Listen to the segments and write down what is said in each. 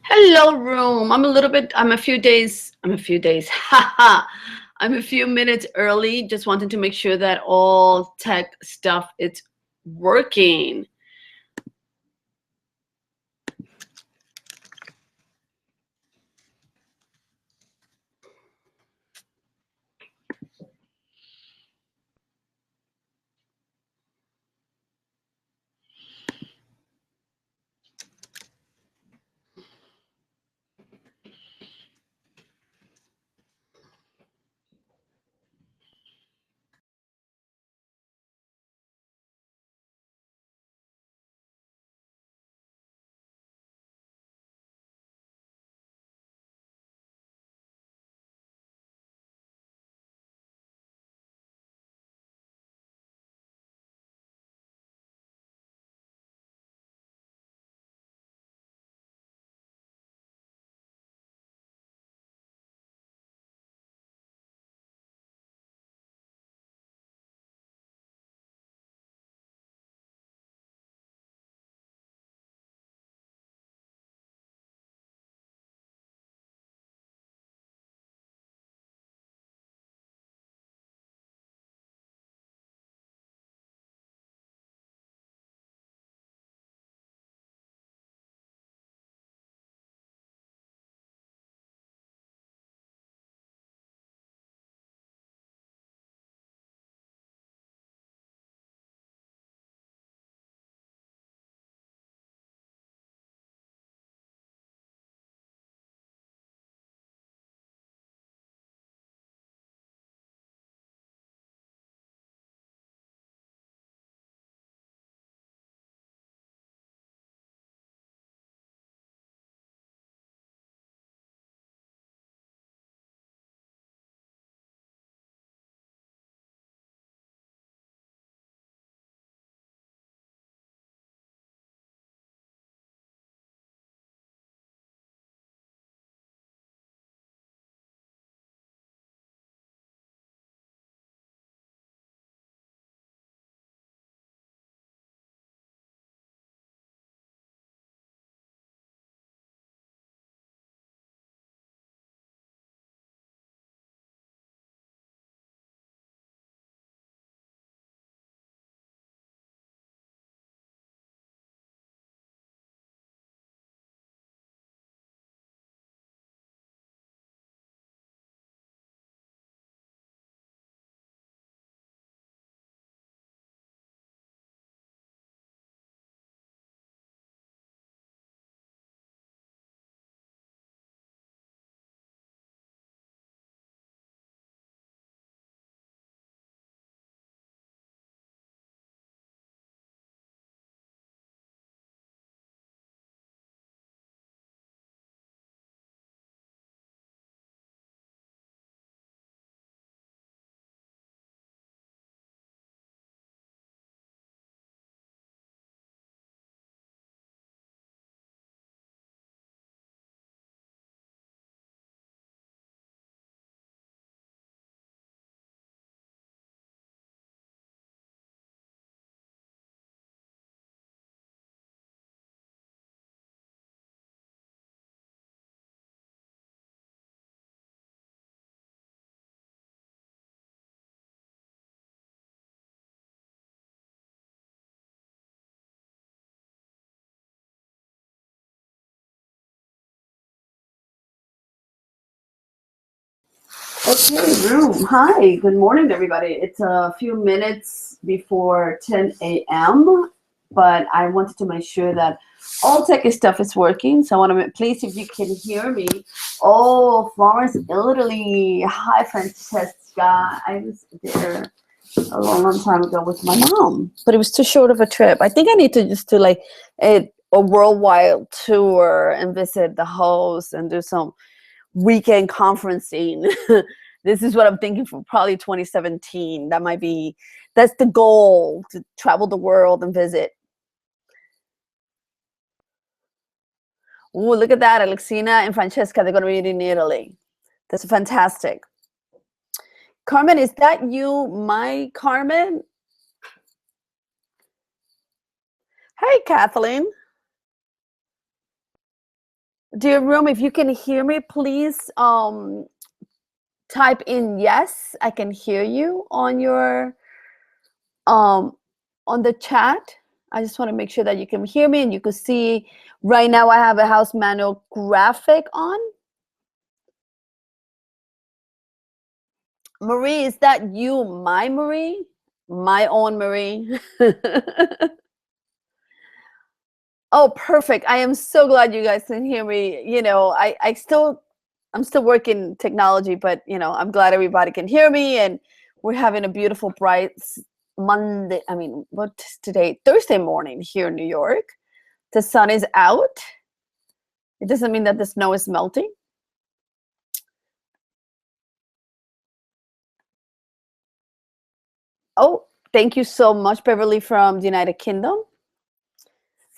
Hello, room. Haha. I'm a few minutes early. Just wanted to make sure that all tech stuff is working. Okay, room. Hi, good morning, everybody. It's a few minutes before 10 a.m., but I wanted to make sure that all tech stuff is working. So I want to, please, if you can hear me. Oh, Florence, Italy. Hi, Francesca. I was there a long, long time ago with my mom, but it was too short of a trip. I think I need to just do like a worldwide tour and visit the host and do some weekend conferencing. This is what I'm thinking for probably 2017. That's the goal, to travel the world and visit. Oh, look at that. Alexina and Francesca, they're going to be in Italy. That's fantastic. Carmen, is that you, my Carmen? Hey, Kathleen. dear room, if you can hear me, please type in yes, I can hear you um on the chat. I just want to make sure that you can hear me and you can see right now I have a house manual graphic on. Marie, is that you, my Marie? My own Marie. Oh, perfect. I am so glad you guys can hear me. You know, I'm still working technology, but you know, I'm glad everybody can hear me, and we're having a beautiful bright Monday. I mean, what's today? Thursday morning here in New York. The sun is out. It doesn't mean that the snow is melting. Oh, thank you so much, Beverly from the United Kingdom.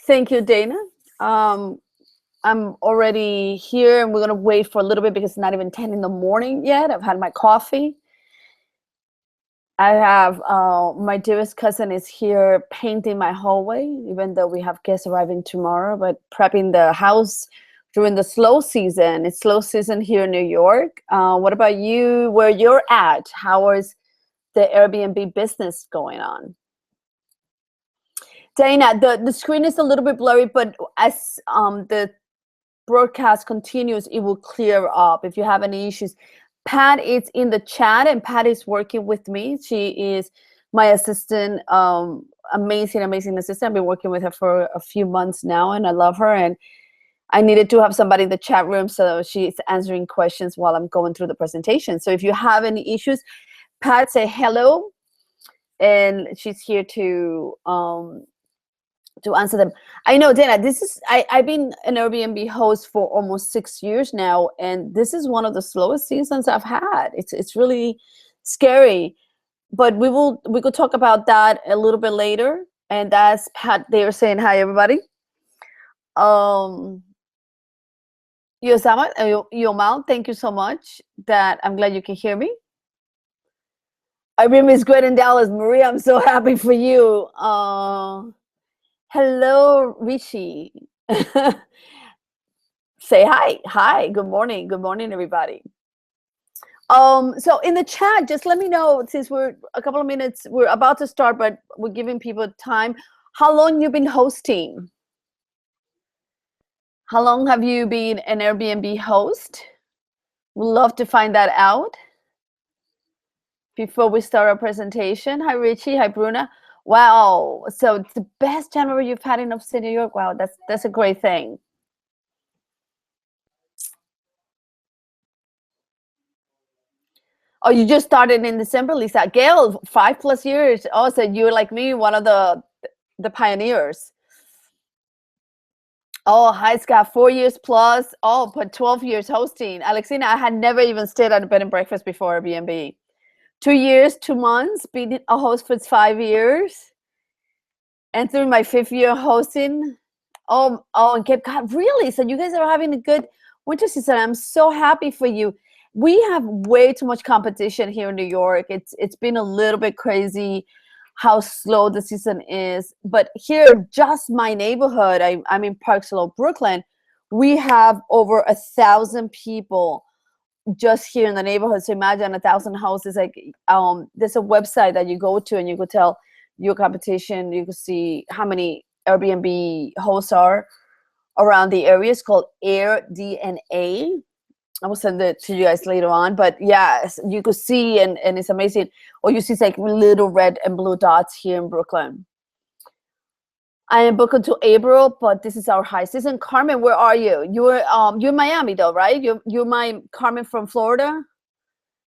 Thank you, Dana. Um, I'm already here and we're gonna wait for a little bit because it's not even 10 in the morning yet. I've had my coffee. I have my dearest cousin is here painting my hallway, even though we have guests arriving tomorrow, but prepping the house during the slow season. It's slow season here in New York. What about you, where you're at? How is the Airbnb business going on? Dana, the screen is a little bit blurry, but as the broadcast continues, it will clear up. If you have any issues, Pat is in the chat and Pat is working with me. She is my assistant, amazing assistant. I've been working with her for a few months now and I love her, and I needed to have somebody in the chat room, so she's answering questions while I'm going through the presentation. So if you have any issues, Pat, say hello, and she's here to answer them. I know, Dana, I've been an Airbnb host for almost 6 years now, and this is one of the slowest seasons I've had. It's really scary, but we could talk about that a little bit later. And that's Pat there saying hi, everybody. Yosama, Yomal, thank you so much. That I'm glad you can hear me. Irene is great in Dallas. Maria, I'm so happy for you. Hello, Richie. Say hi. Hi. Good morning. Good morning, everybody. So in the chat, just let me know, since we're a couple of minutes, we're about to start, but we're giving people time. How long you've been hosting? How long have you been an Airbnb host? We'd love to find that out before we start our presentation. Hi, Richie. Hi, Bruna. Wow. So it's the best January you've had in upstate New York. Wow, that's a great thing. Oh, you just started in December, Lisa. Gail, 5+ years. Oh, so you're like me, one of the pioneers. Oh, hi, Scott, 4 years plus. Oh, but 12 years hosting. Alexina, I had never even stayed at a bed and breakfast before Airbnb. 2 years, 2 months, being a host for 5 years. And through my 5th year hosting. Oh, and Cape Cod, really? So you guys are having a good winter season. I'm so happy for you. We have way too much competition here in New York. It's been a little bit crazy how slow the season is. But here, just my neighborhood, I'm in Park Slope, Brooklyn. We have over 1,000 people just here in the neighborhood. So imagine 1,000 houses. Like there's a website that you go to and you could tell your competition. You could see how many Airbnb hosts are around the area. It's called AirDNA. I will send it to you guys later on. But yeah, you could see, and it's amazing. Or you see like little red and blue dots here in Brooklyn. I am booked until April, but this is our high season. Carmen, where are you? You're in Miami though, right? You're my Carmen from Florida.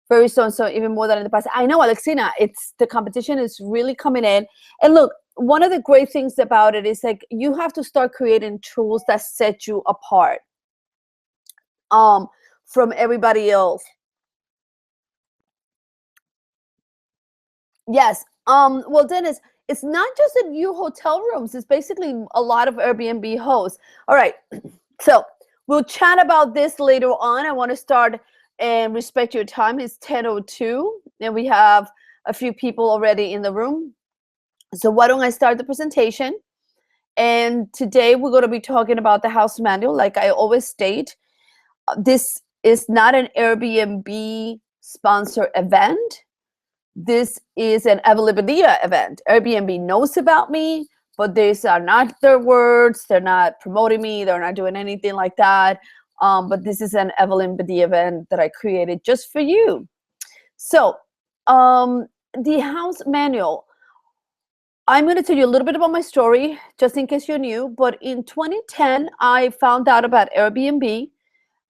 Very soon, so even more than in the past. I know, Alexina, the competition is really coming in. And look, one of the great things about it is like you have to start creating tools that set you apart from everybody else. Yes. Well, Dennis, it's not just a new hotel rooms. It's basically a lot of Airbnb hosts. All right. So we'll chat about this later on. I want to start and respect your time. It's 10:02, and we have a few people already in the room. So why don't I start the presentation? And today we're going to be talking about the house manual. Like I always state, this is not an Airbnb sponsor event. This is an Evelyn Padilla event. Airbnb knows about me, but these are not their words. They're not promoting me. They're not doing anything like that. But this is an Evelyn Padilla event that I created just for you. So the house manual, I'm going to tell you a little bit about my story, just in case you're new. But in 2010, I found out about Airbnb,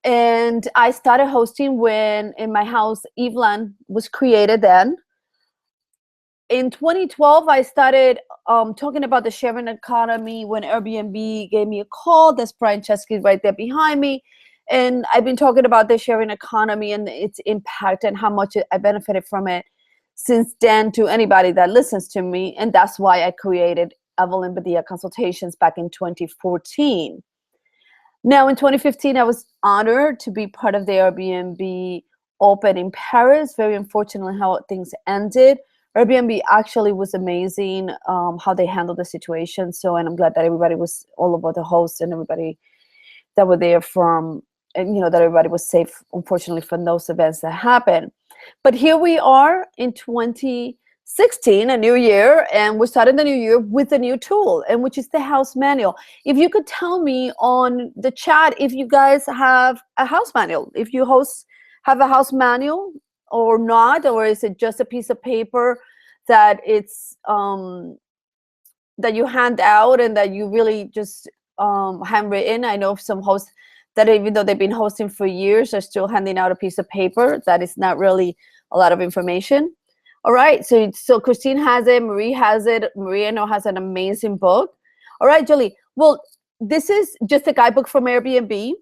and I started hosting when in my house, Evelyn was created then. In 2012, I started talking about the sharing economy when Airbnb gave me a call. That's Brian Chesky right there behind me. And I've been talking about the sharing economy and its impact and how much I benefited from it since then to anybody that listens to me. And that's why I created Evelyn Padilla Consultations back in 2014. Now, in 2015, I was honored to be part of the Airbnb Open in Paris. Very unfortunately, how things ended. Airbnb actually was amazing, how they handled the situation. So, and I'm glad that everybody was, all of the hosts and everybody that were there from, and that everybody was safe, unfortunately, from those events that happened. But here we are in 2016, a new year, and we're starting the new year with a new tool, and which is the house manual. If you could tell me on the chat if you guys have a house manual, if you have a house manual or not, or is it just a piece of paper that it's that you hand out and that you really just handwritten. I know some hosts that even though they've been hosting for years are still handing out a piece of paper that is not really a lot of information. All right, so Christine has it, Marie has it, Maria I know has an amazing book. All right, Julie, well, this is just a guidebook from Airbnb.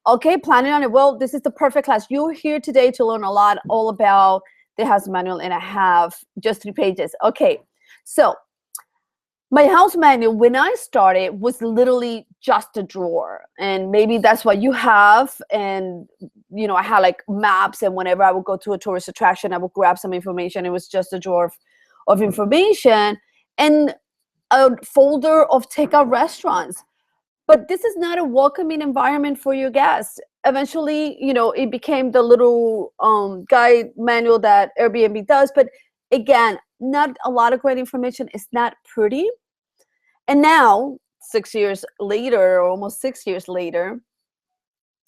Okay, planning on it. Well, this is the perfect class. You're here today to learn a lot all about the house manual, and I have just 3 pages. Okay, so my house manual, when I started, was literally just a drawer. And maybe that's what you have. And, I had like maps. And whenever I would go to a tourist attraction, I would grab some information. It was just a drawer of information and a folder of takeout restaurants. But this is not a welcoming environment for your guests. Eventually, it became the little guide manual that Airbnb does. But again, not a lot of great information. It's not pretty. And now, 6 years later, or almost 6 years later,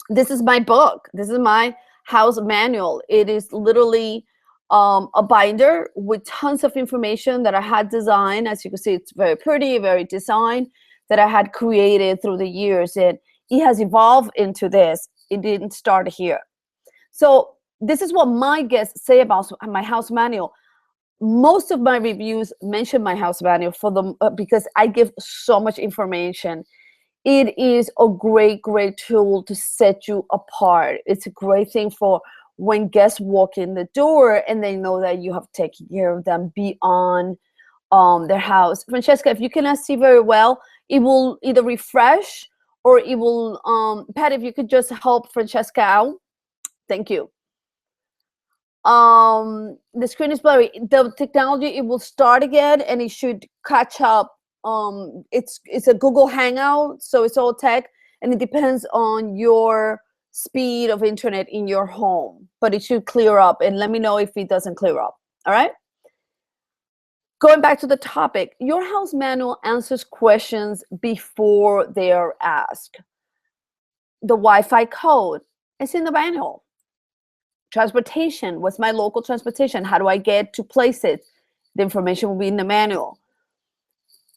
this is my book. This is my house manual. It is literally a binder with tons of information that I had designed. As you can see, it's very pretty, very designed, that I had created through the years. And it has evolved into this. It didn't start here. So this is what my guests say about my house manual. Most of my reviews mention my house manual because I give so much information. It is a great, great tool to set you apart. It's a great thing for when guests walk in the door and they know that you have taken care of them beyond their house. Francesca, if you cannot see very well, it will either refresh or it will, Pat, if you could just help Francesca out. Thank you. The screen is blurry. The technology, it will start again and it should catch up. It's a Google Hangout, so it's all tech, and it depends on your speed of internet in your home, but it should clear up, and let me know if it doesn't clear up. All right, going back to the topic, your house manual answers questions before they are asked. The Wi-Fi code is in the manual. Transportation, what's my local transportation? How do I get to places? The information will be in the manual.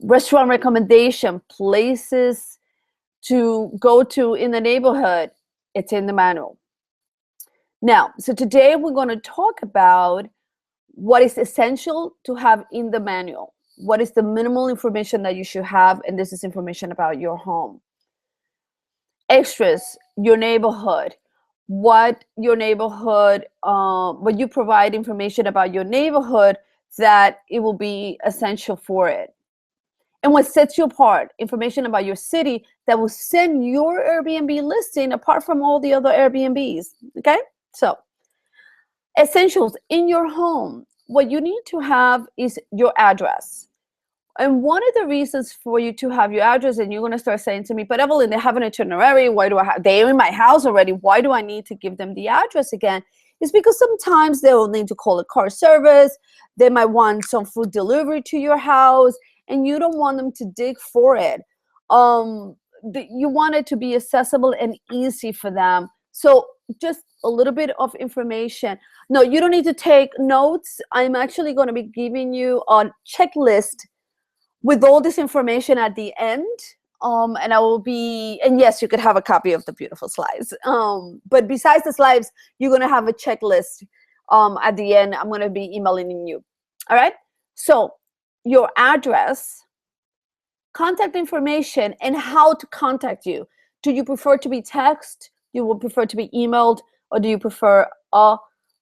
Restaurant recommendation, places to go to in the neighborhood, it's in the manual. Now, so today we're going to talk about what is essential to have in the manual. What is the minimal information that you should have? And this is information about your home. Extras, your neighborhood. What your neighborhood, what you provide information about your neighborhood that it will be essential for it. And what sets you apart, information about your city that will send your Airbnb listing apart from all the other Airbnbs, okay? So, essentials in your home. What you need to have is your address. And one of the reasons for you to have your address, and you're going to start saying to me, but Evelyn, they have an itinerary. Why do I have, they're in my house already. Why do I need to give them the address again? It's because sometimes they will need to call a car service. They might want some food delivery to your house, and you don't want them to dig for it. You want it to be accessible and easy for them. So just a little bit of information. No, you don't need to take notes. I'm actually going to be giving you a checklist with all this information at the end. And I will be, and yes, you could have a copy of the beautiful slides. But besides the slides, you're going to have a checklist at the end. I'm going to be emailing you. All right. So your address, contact information, and how to contact you. Do you prefer to be text? You will prefer to be emailed, or do you prefer a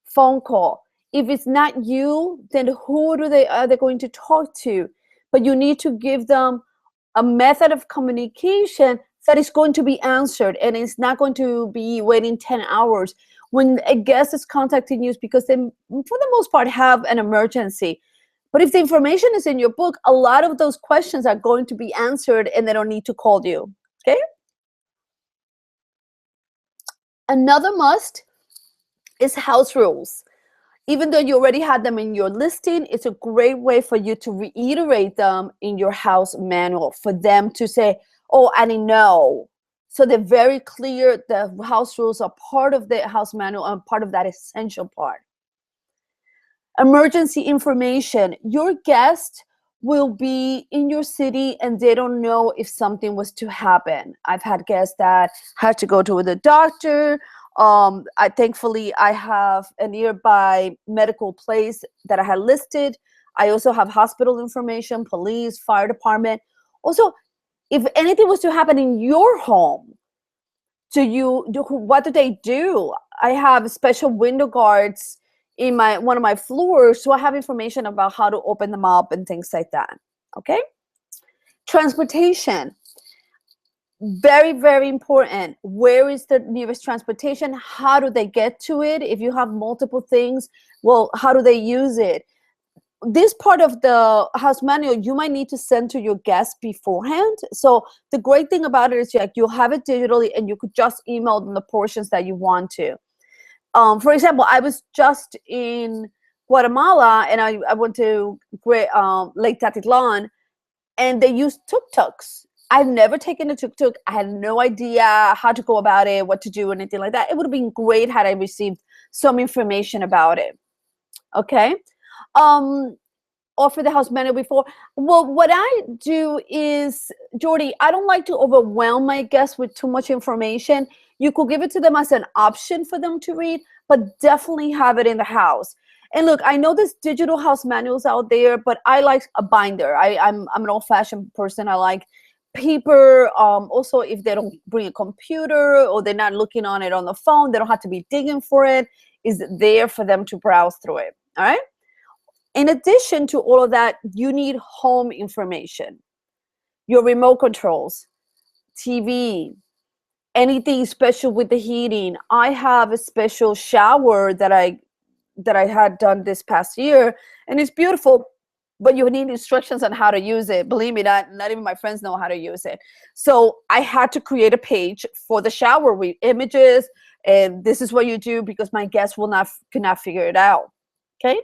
phone call? If it's not you, then who are they going to talk to? But you need to give them a method of communication that is going to be answered, and it's not going to be waiting 10 hours. When a guest is contacting you, it's because they, for the most part, have an emergency. But if the information is in your book, a lot of those questions are going to be answered, and they don't need to call you, okay? Another must is house rules. Even though you already had them in your listing, it's a great way for you to reiterate them in your house manual, for them to say, oh, I didn't know. So they're very clear. The house rules are part of the house manual and part of that essential part. Emergency information. Your guest will be in your city and they don't know if something was to happen. I've had guests that had to go to the doctor. Thankfully, I have a nearby medical place that I had listed. I also have hospital information, police, fire department. Also, if anything was to happen in your home, what do they do? I have special window guards in one of my floors, so I have information about how to open them up and things like that. Okay? Transportation. Very, very important. Where is the nearest transportation? How do they get to it? If you have multiple things, well, how do they use it? This part of the house manual, you might need to send to your guests beforehand. So the great thing about it is like you'll have it digitally and you could just email them the portions that you want to. For example, I was just in Guatemala and I went to Lake Tatitlán, and they used tuk-tuks. I've never taken a tuk-tuk. I had no idea how to go about it, what to do, anything like that. It would have been great had I received some information about it. Okay. Offer the house manual before. Well, what I do is, Jordy, I don't like to overwhelm my guests with too much information. You could give it to them as an option for them to read, but definitely have it in the house. And look, I know there's digital house manuals out there, but I like a binder. I'm an old-fashioned person. I like paper. Also, if they don't bring a computer or they're not looking on it on the phone, they don't have to be digging for it. It's there for them to browse through it. All right. In addition to all of that, you need home information, your remote controls, TV, anything special with the heating. I have a special shower that I had done this past year, and it's beautiful, but you need instructions on how to use it. Believe me, not even my friends know how to use it. So I had to create a page for the shower with images, and this is what you do because my guests could not figure it out. Okay.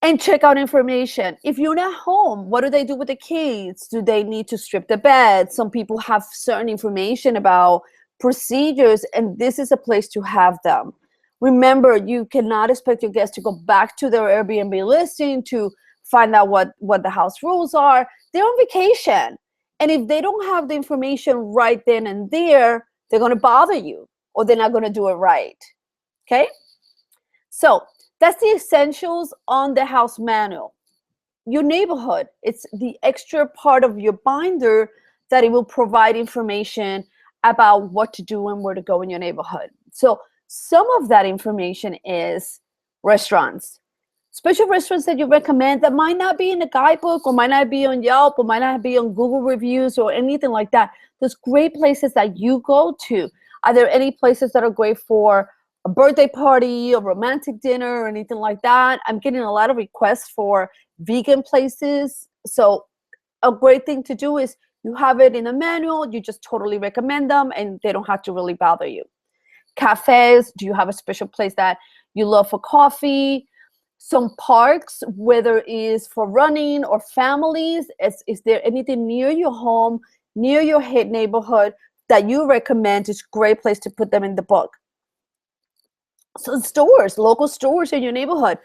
And check out information. If you're not home, what do they do with the kids? Do they need to strip the bed? Some people have certain information about procedures, and this is a place to have them. Remember, you cannot expect your guests to go back to their Airbnb listing to find out what the house rules are. They're on vacation. And if they don't have the information right then and there, they're going to bother you or they're not going to do it right. Okay? So that's the essentials on the house manual. Your neighborhood, it's the extra part of your binder that it will provide information about what to do and where to go in your neighborhood. So some of that information is restaurants, special restaurants that you recommend that might not be in the guidebook or might not be on Yelp or might not be on Google reviews or anything like that. There's great places that you go to. Are there any places that are great for a birthday party, a romantic dinner, or anything like that. I'm getting a lot of requests for vegan places. So a great thing to do is you have it in a manual, you just totally recommend them and they don't have to really bother you. Cafes, do you have a special place that you love for coffee? Some parks, whether it is for running or families, is there anything near your home, near your neighborhood that you recommend is a great place to put them in the book? So stores, local stores in your neighborhood.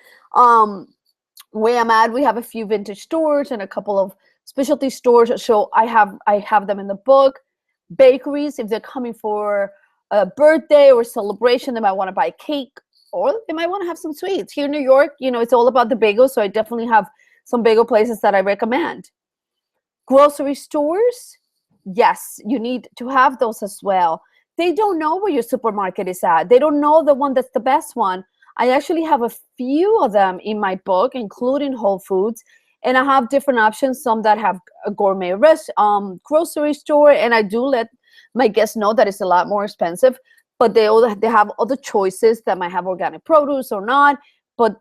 Where I'm at, we have a few vintage stores and a couple of specialty stores. So I have them in the book. Bakeries, if they're coming for a birthday or celebration, they might want to buy cake or they might want to have some sweets. Here in New York, it's all about the bagels. So I definitely have some bagel places that I recommend. Grocery stores, yes, you need to have those as well. They don't know where your supermarket is at. They don't know the one that's the best one. I actually have a few of them in my book, including Whole Foods, and I have different options. Some that have a gourmet grocery store, and I do let my guests know that it's a lot more expensive, but they have other choices that might have organic produce or not. But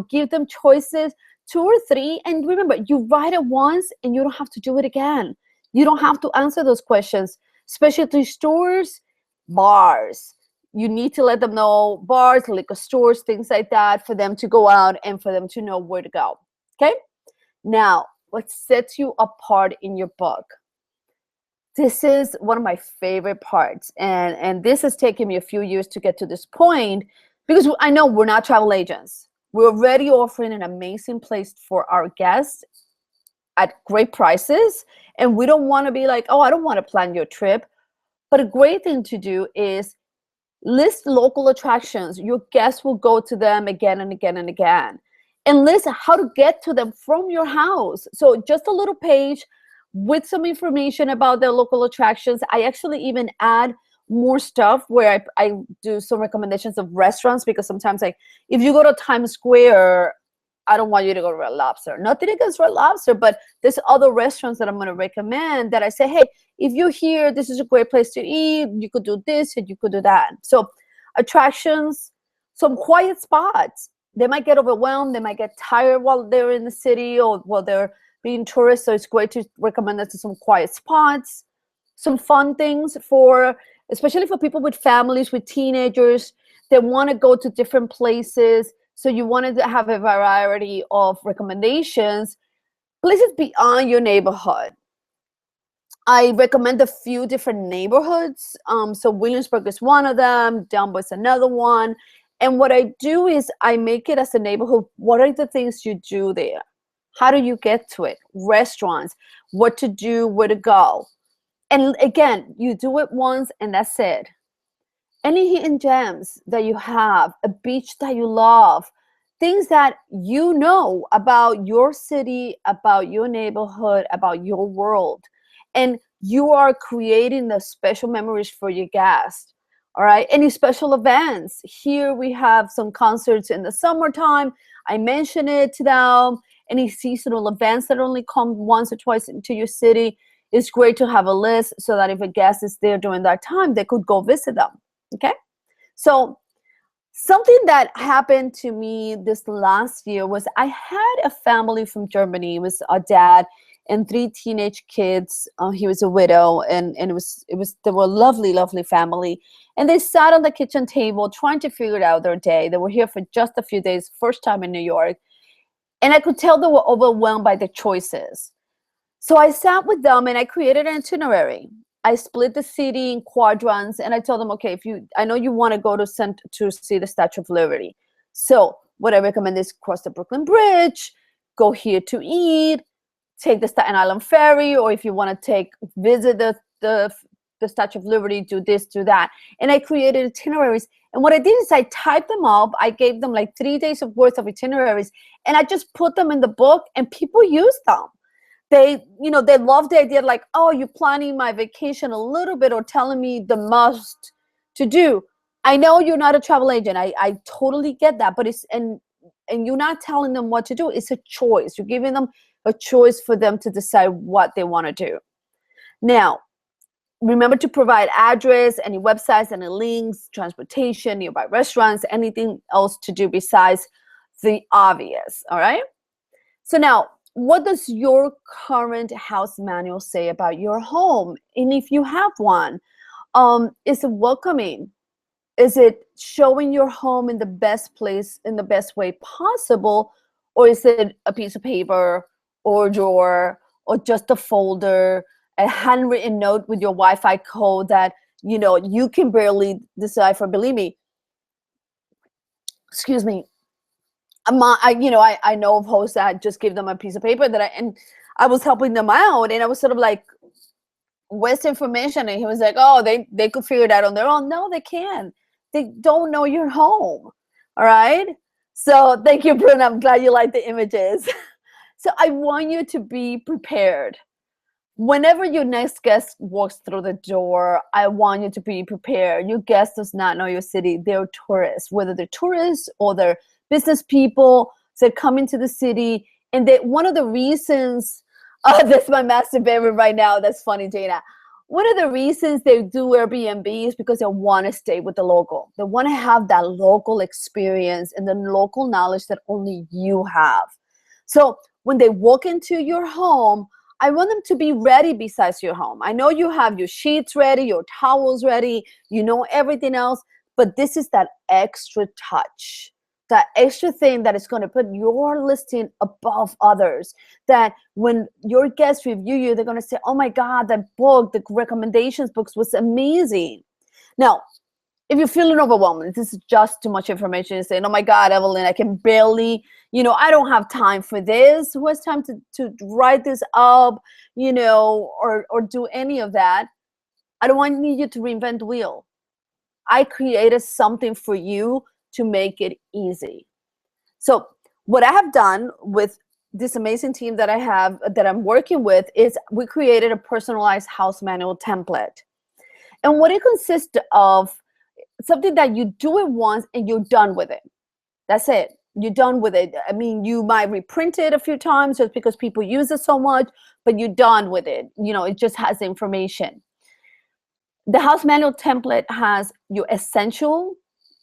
give them choices, 2 or 3, and remember, you write it once, and you don't have to do it again. You don't have to answer those questions. Specialty stores, bars. You need to let them know, bars, liquor stores, things like that, for them to go out and for them to know where to go. Okay? Now, what sets you apart in your book? This is one of my favorite parts. And this has taken me a few years to get to this point because I know we're not travel agents. We're already offering an amazing place for our guests at great prices. And we don't want to be like, oh, I don't want to plan your trip. But a great thing to do is list local attractions. Your guests will go to them again and again and again. And list how to get to them from your house. So just a little page with some information about their local attractions. I actually even add more stuff where I do some recommendations of restaurants, because sometimes, like, if you go to Times Square, I don't want you to go to Red Lobster. Nothing against Red Lobster, but there's other restaurants that I'm going to recommend that I say, hey, if you're here, this is a great place to eat. You could do this and you could do that. So attractions, some quiet spots. They might get overwhelmed. They might get tired while they're in the city or while they're being tourists. So it's great to recommend that to some quiet spots, some fun things especially for people with families, with teenagers. They want to go to different places. So you wanted to have a variety of recommendations, places beyond your neighborhood. I recommend a few different neighborhoods. So Williamsburg is one of them. Dumbo is another one. And what I do is I make it as a neighborhood. What are the things you do there? How do you get to it? Restaurants, what to do, where to go. And again, you do it once and that's it. Any hidden gems that you have, a beach that you love, things that you know about your city, about your neighborhood, about your world. And you are creating the special memories for your guests. All right. Any special events? Here we have some concerts in the summertime. I mention it to them. Any seasonal events that only come once or twice into your city. It's great to have a list so that if a guest is there during that time, they could go visit them. Okay. So something that happened to me this last year was I had a family from Germany. It was a dad and 3 teenage kids. He was a widow, and they were a lovely, lovely family. And they sat on the kitchen table trying to figure out their day. They were here for just a few days, first time in New York. And I could tell they were overwhelmed by the choices. So I sat with them and I created an itinerary. I split the city in quadrants, and I told them, okay, I know you want to go to see the Statue of Liberty. So what I recommend is cross the Brooklyn Bridge, go here to eat, take the Staten Island Ferry, or if you want to visit the Statue of Liberty, do this, do that. And I created itineraries. And what I did is I typed them up. I gave them like 3 days of worth of itineraries, and I just put them in the book, and people used them. They love the idea, like, oh, you're planning my vacation a little bit or telling me the must to do. I know you're not a travel agent. I totally get that, but and you're not telling them what to do. It's a choice. You're giving them a choice for them to decide what they want to do. Now, Remember to provide address, any websites, any links, transportation, nearby restaurants, anything else to do besides the obvious, all right? So now, what does your current house manual say about your home? And if you have one, is it welcoming? Is it showing your home in the best place, in the best way possible? Or is it a piece of paper or a drawer or just a folder, a handwritten note with your Wi-Fi code that, you can barely decipher? Believe me, excuse me, I know of hosts that just give them a piece of paper and I was helping them out, and I was sort of like, where's the information? And he was like, oh, they could figure it out on their own. No, they can't. They don't know your home. All right. So thank you, Bruna. I'm glad you like the images. So I want you to be prepared. Whenever your next guest walks through the door, I want you to be prepared. Your guest does not know your city. They're tourists, whether they're tourists or they're business people. So they're coming to the city. And one of the reasons, that's my master bedroom right now. That's funny, Jana. One of the reasons they do Airbnb is because they want to stay with the local. They want to have that local experience and the local knowledge that only you have. So when they walk into your home, I want them to be ready besides your home. I know you have your sheets ready, your towels ready, everything else, but this is that extra touch, that extra thing that is going to put your listing above others, that when your guests review you, they're going to say, oh my God, that book, the recommendations books was amazing. Now, if you're feeling overwhelmed, this is just too much information, you're saying, oh my God, Evelyn, I can barely, I don't have time for this. Who has time to write this up, or do any of that? I don't want you to reinvent the wheel. I created something for you to make it easy. So what I have done with this amazing team that I have, that I'm working with, is we created a personalized house manual template. And what it consists of, something that you do it once and you're done with it. That's it. You're done with it. I mean, you might reprint it a few times just because people use it so much, but you're done with it. It just has the information. The house manual template has your essential,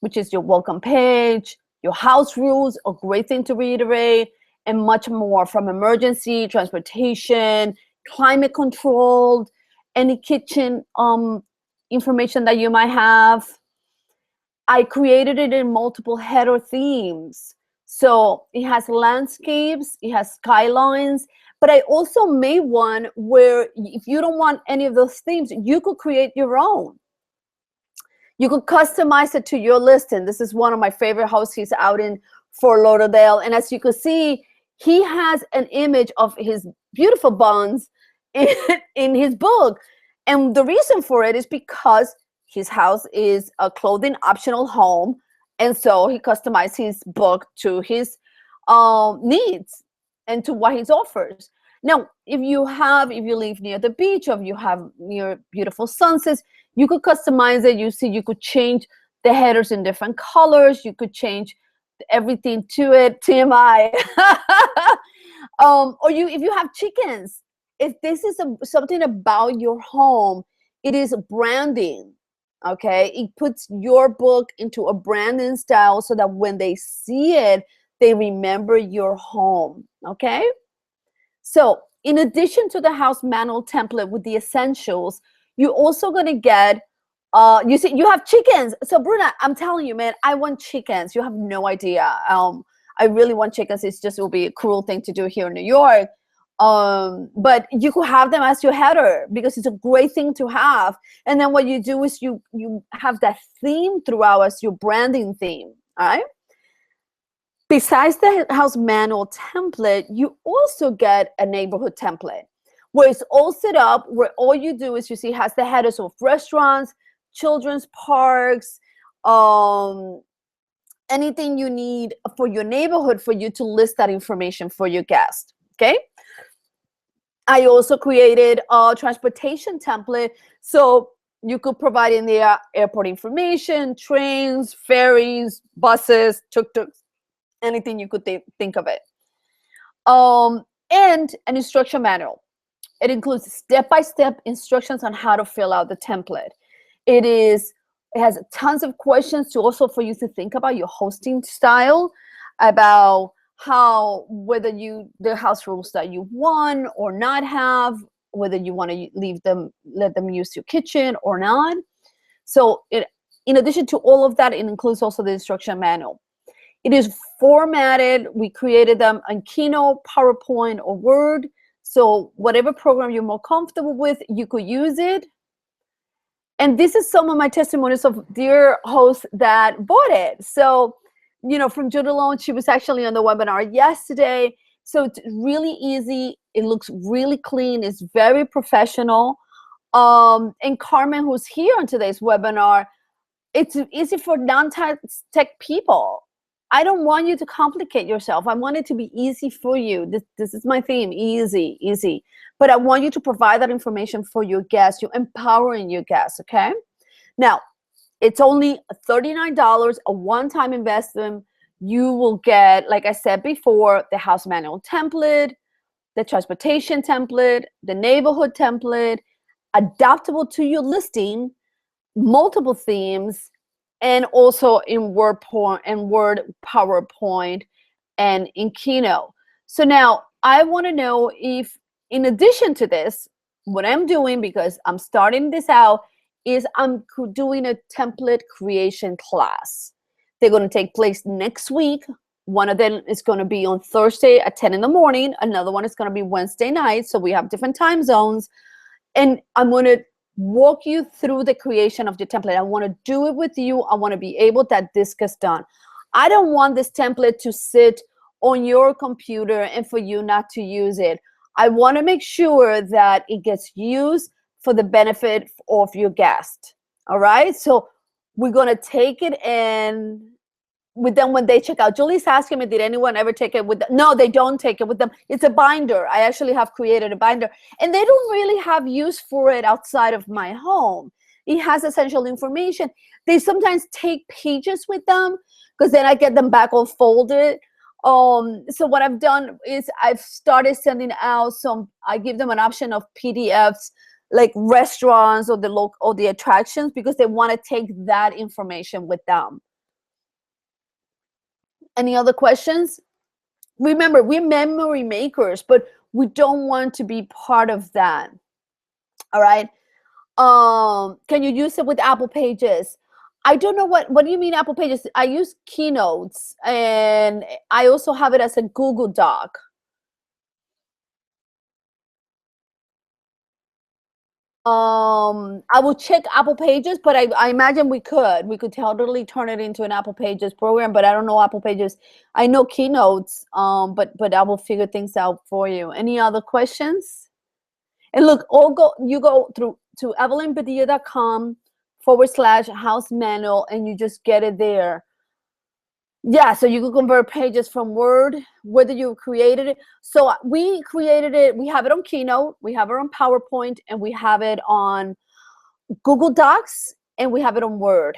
which is your welcome page, your house rules, a great thing to reiterate, and much more, from emergency, transportation, climate controlled, any kitchen information that you might have. I created it in multiple header themes. So it has landscapes, it has skylines, but I also made one where if you don't want any of those themes, you could create your own. You could customize it to your listing. This is one of my favorite hosts. He's out in Fort Lauderdale. And as you can see, he has an image of his beautiful buns in his book. And the reason for it is because his house is a clothing optional home. And so he customized his book to his needs and to what he offers. Now, if you live near the beach, or if you have near beautiful sunsets, you could customize it. You could change the headers in different colors. You could change everything to it. TMI. If you have chickens, if this is something about your home, it is branding. Okay, it puts your book into a branding style so that when they see it, they remember your home. Okay. So in addition to the house manual template with the essentials, you're also going to get, you see, you have chickens. So Bruna, I'm telling you, man, I want chickens. You have no idea. I really want chickens. It will be a cruel thing to do here in New York. But you could have them as your header because it's a great thing to have. And then what you do is you have that theme throughout as your branding theme. All right. Besides the house manual template, you also get a neighborhood template where it's all set up, where all you do is, you see, has the headers of restaurants, children's parks, anything you need for your neighborhood for you to list that information for your guest. Okay. I also created a transportation template so you could provide in there airport information, trains, ferries, buses, tuk-tuks, anything you could think of it. And an instruction manual. It includes step-by-step instructions on how to fill out the template. It has tons of questions to also for you to think about your hosting style, about how, whether the house rules that you want or not have, whether you want to let them use your kitchen or not. So in addition to all of that, it includes also the instruction manual. It is formatted. We created them on Keynote, PowerPoint, or Word. So whatever program you're more comfortable with, you could use it. And this is some of my testimonies of dear hosts that bought it. So, from Judy Lone, she was actually on the webinar yesterday. So it's really easy. It looks really clean. It's very professional. And Carmen, who's here on today's webinar, it's easy for non-tech people. I don't want you to complicate yourself. I want it to be easy for you. This is my theme, easy, easy. But I want you to provide that information for your guests. You're empowering your guests, okay? Now, it's only $39, a one-time investment. You will get, like I said before, the house manual template, the transportation template, the neighborhood template, adaptable to your listing, multiple themes, and also in Word, PowerPoint, and in Keynote. So now I want to know if, in addition to this, what I'm doing, because I'm starting this out, is I'm doing a template creation class. They're going to take place next week. One of them is going to be on Thursday at 10 in the morning. Another one is going to be Wednesday night. So we have different time zones. And I'm going to walk you through the creation of your template. I want to do it with you. I want to be able that this gets done. I don't want this template to sit on your computer and for you not to use it. I want to make sure that it gets used for the benefit of your guest. All right. So we're going to take it and with them when they check out. Julie's asking me, did anyone ever take it with them? No, they don't take it with them. It's a binder. I actually have created a binder, and they don't really have use for it outside of my home. It has essential information. They sometimes take pages with them because then I get them back all folded. So what I've done is I've started sending out I give them an option of PDFs, like restaurants or the attractions, because they want to take that information with them. Any other questions? Remember, we're memory makers, but we don't want to be part of that. All right. Can you use it with Apple Pages? I don't know what do you mean Apple Pages? I use Keynotes, and I also have it as a Google Doc. I will check Apple Pages, but I imagine we could totally turn it into an Apple Pages program, but I don't know Apple Pages. I know Keynotes, but I will figure things out for you. Any other questions? And look, you go through to evelynpadilla.com/house manual, and you just get it there. Yeah, so you can convert pages from Word, whether you created it. So we created it. We have it on Keynote, we have it on PowerPoint, and we have it on Google Docs, and we have it on Word.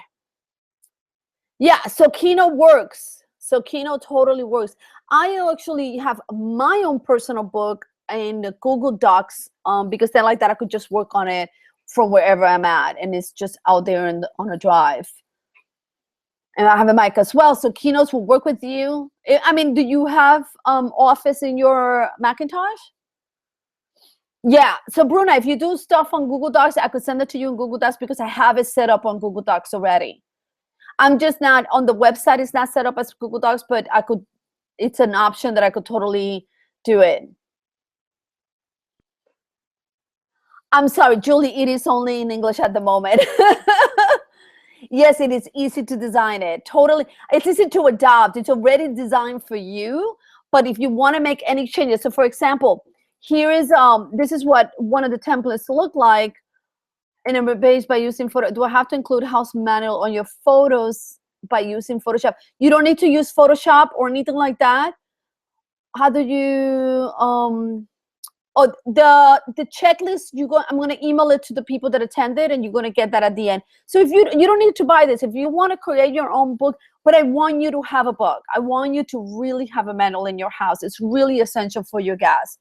Yeah, so Keynote works. So Keynote totally works. I actually have my own personal book in the Google Docs because then like that I could just work on it from wherever I'm at, and it's just out there on a drive. And I have a mic as well, so Keynotes will work with you. I mean, do you have Office in your Macintosh? Yeah, so Bruna, if you do stuff on Google Docs, I could send it to you in Google Docs because I have it set up on Google Docs already. I'm just not on the website. It's not set up as Google Docs, but it's an option that I could totally do it. I'm sorry, Julie, it is only in English at the moment. Yes, it is easy to design it. Totally. It's easy to adopt. It's already designed for you. But if you want to make any changes, so for example, here is this is what one of the templates look like. And I'm based by using photo. Do I have to include house manual on your photos by using Photoshop? You don't need to use Photoshop or anything like that. How do you Oh, the checklist, I'm going to email it to the people that attended, and you're going to get that at the end. So if you don't need to buy this. If you want to create your own book, but I want you to have a book. I want you to really have a manual in your house. It's really essential for your guests.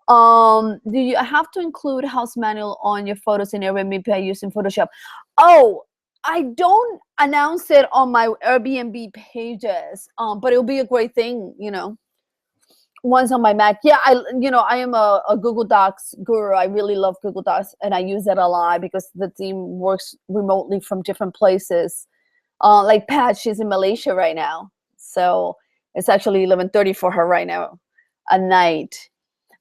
Do you have to include house manual on your photos in Airbnb by using Photoshop? Oh, I don't announce it on my Airbnb pages, but it'll be a great thing, once on my Mac. Yeah, I am a Google Docs guru. I really love Google Docs, and I use it a lot because the team works remotely from different places. Like Pat, she's in Malaysia right now, so it's actually 11:30 for her right now at night.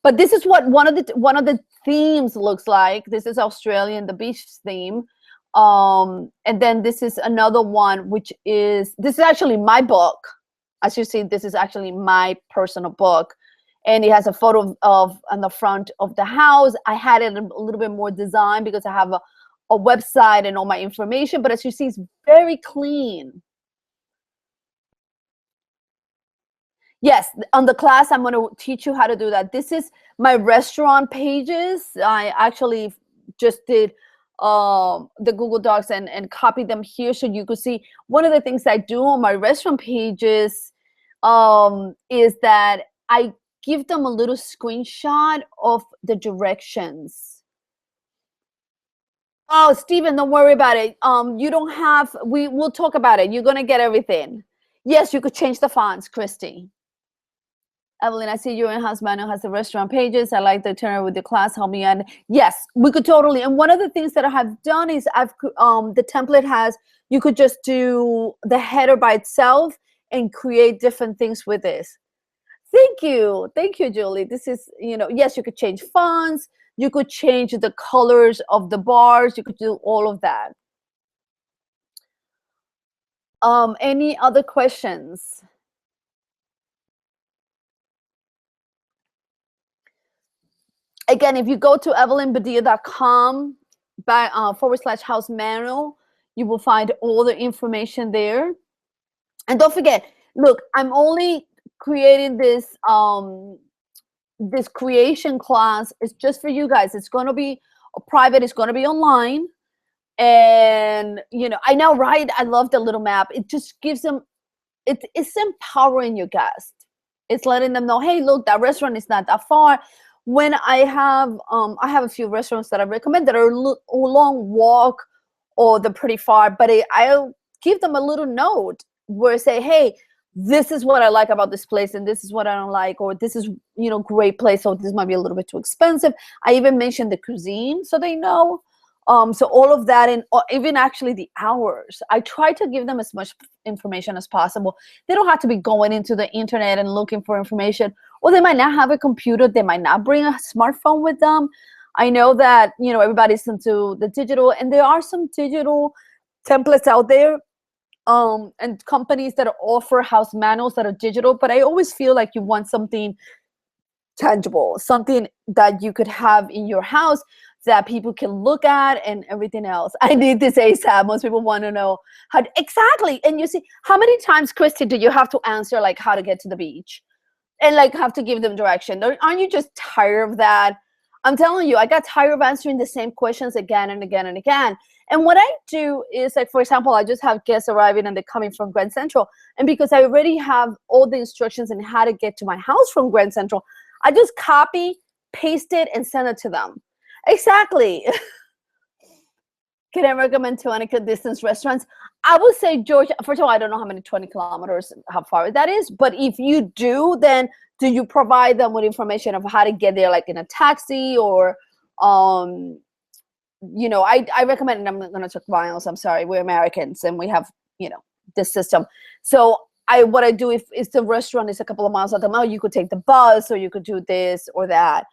But this is what one of the themes looks like. This is Australian, the beach theme. And then this is another one, which is, this is actually my book. As you see, this is actually my personal book. And it has a photo of on the front of the house. I had it a little bit more design because I have a website and all my information. But as you see, it's very clean. Yes, on the class, I'm going to teach you how to do that. This is my restaurant pages. I actually just did the Google Docs and copied them here so you could see. One of the things I do on my restaurant pages is that I give them a little screenshot of the directions. Oh, Stephen, don't worry about it. You don't have, we'll talk about it. You're going to get everything. Yes, you could change the fonts, Christy. Evelyn, I see your in-house manual has the restaurant pages. I like the itinerary with the class. Help me add. Yes, we could totally. And one of the things that I have done is the template has, you could just do the header by itself and create different things with this. Thank you, Julie. This is, yes, you could change fonts. You could change the colors of the bars. You could do all of that. Any other questions? Again, if you go to evelynbadia.com /house manual, you will find all the information there. And don't forget, look, I'm only creating this this creation class. It's just for you guys. It's going to be private. It's going to be online. And, I know, right? I love the little map. It just gives them, it's empowering your guest. It's letting them know, hey, look, that restaurant is not that far. When I have a few restaurants that I recommend that are a long walk or they're pretty far, but I'll give them a little note where I say, hey, this is what I like about this place and this is what I don't like, or this is, great place, so this might be a little bit too expensive. I even mentioned the cuisine so they know. So all of that, and even actually the hours, I try to give them as much information as possible. They don't have to be going into the internet and looking for information, or they might not have a computer. They might not bring a smartphone with them. I know that, everybody's into the digital, and there are some digital templates out there and companies that offer house manuals that are digital, but I always feel like you want something tangible, something that you could have in your house that people can look at and everything else. I need this ASAP. Most people want to know how exactly. And you see, how many times, Christy, do you have to answer like how to get to the beach and like have to give them direction? Aren't you just tired of that? I'm telling you, I got tired of answering the same questions again and again and again. And what I do is, like, for example, I just have guests arriving and they're coming from Grand Central. And because I already have all the instructions on how to get to my house from Grand Central, I just copy, paste it, and send it to them. Exactly. Can I recommend 20 distance restaurants? I would say, Georgia, first of all, I don't know how many 20 kilometers, how far that is. But if you do, then do you provide them with information of how to get there, like in a taxi or, I recommend, and I'm not going to talk miles. I'm sorry. We're Americans and we have, this system. So what I do if the restaurant is a couple of miles out, you could take the bus or you could do this or that.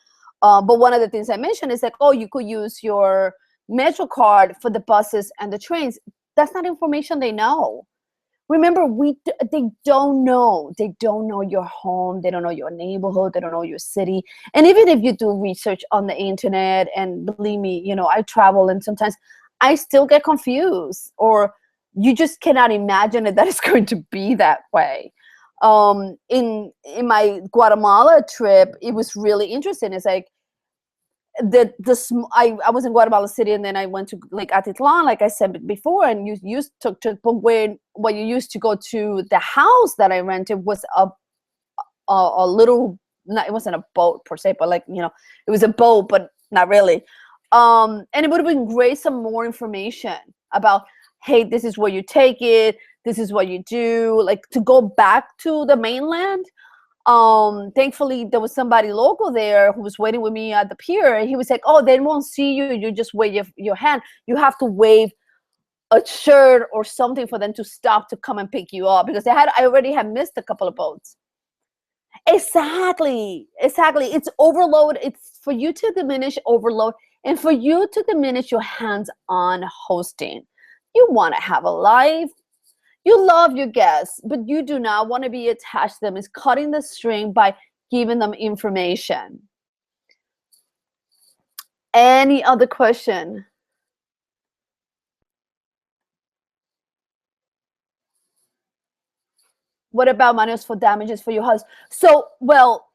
But one of the things I mentioned is like, you could use your Metro card for the buses and the trains. That's not information they know. Remember, they don't know. They don't know your home. They don't know your neighborhood. They don't know your city. And even if you do research on the internet, and believe me, I travel and sometimes I still get confused, or you just cannot imagine that it's going to be that way. In my Guatemala trip, it was really interesting. It's like I was in Guatemala City, and then I went to Lake Atitlan, like I said before, and you used to what you used to go to the house that I rented was a little not, it wasn't a boat per se, but like, you know, it was a boat, but not really. And it would have been great some more information about, hey, this is where you take it, this is what you do, like to go back to the mainland. Thankfully there was somebody local there who was waiting with me at the pier, and he was like, oh, they won't see you, you just wave your hand, you have to wave a shirt or something for them to stop to come and pick you up, because I already had missed a couple of boats. Exactly. It's overload. It's for you to diminish overload and for you to diminish your hands-on hosting. You want to have a life. You love your guests, but you do not want to be attached to them. It's cutting the string by giving them information. Any other question? What about manuals for damages for your house? So, well,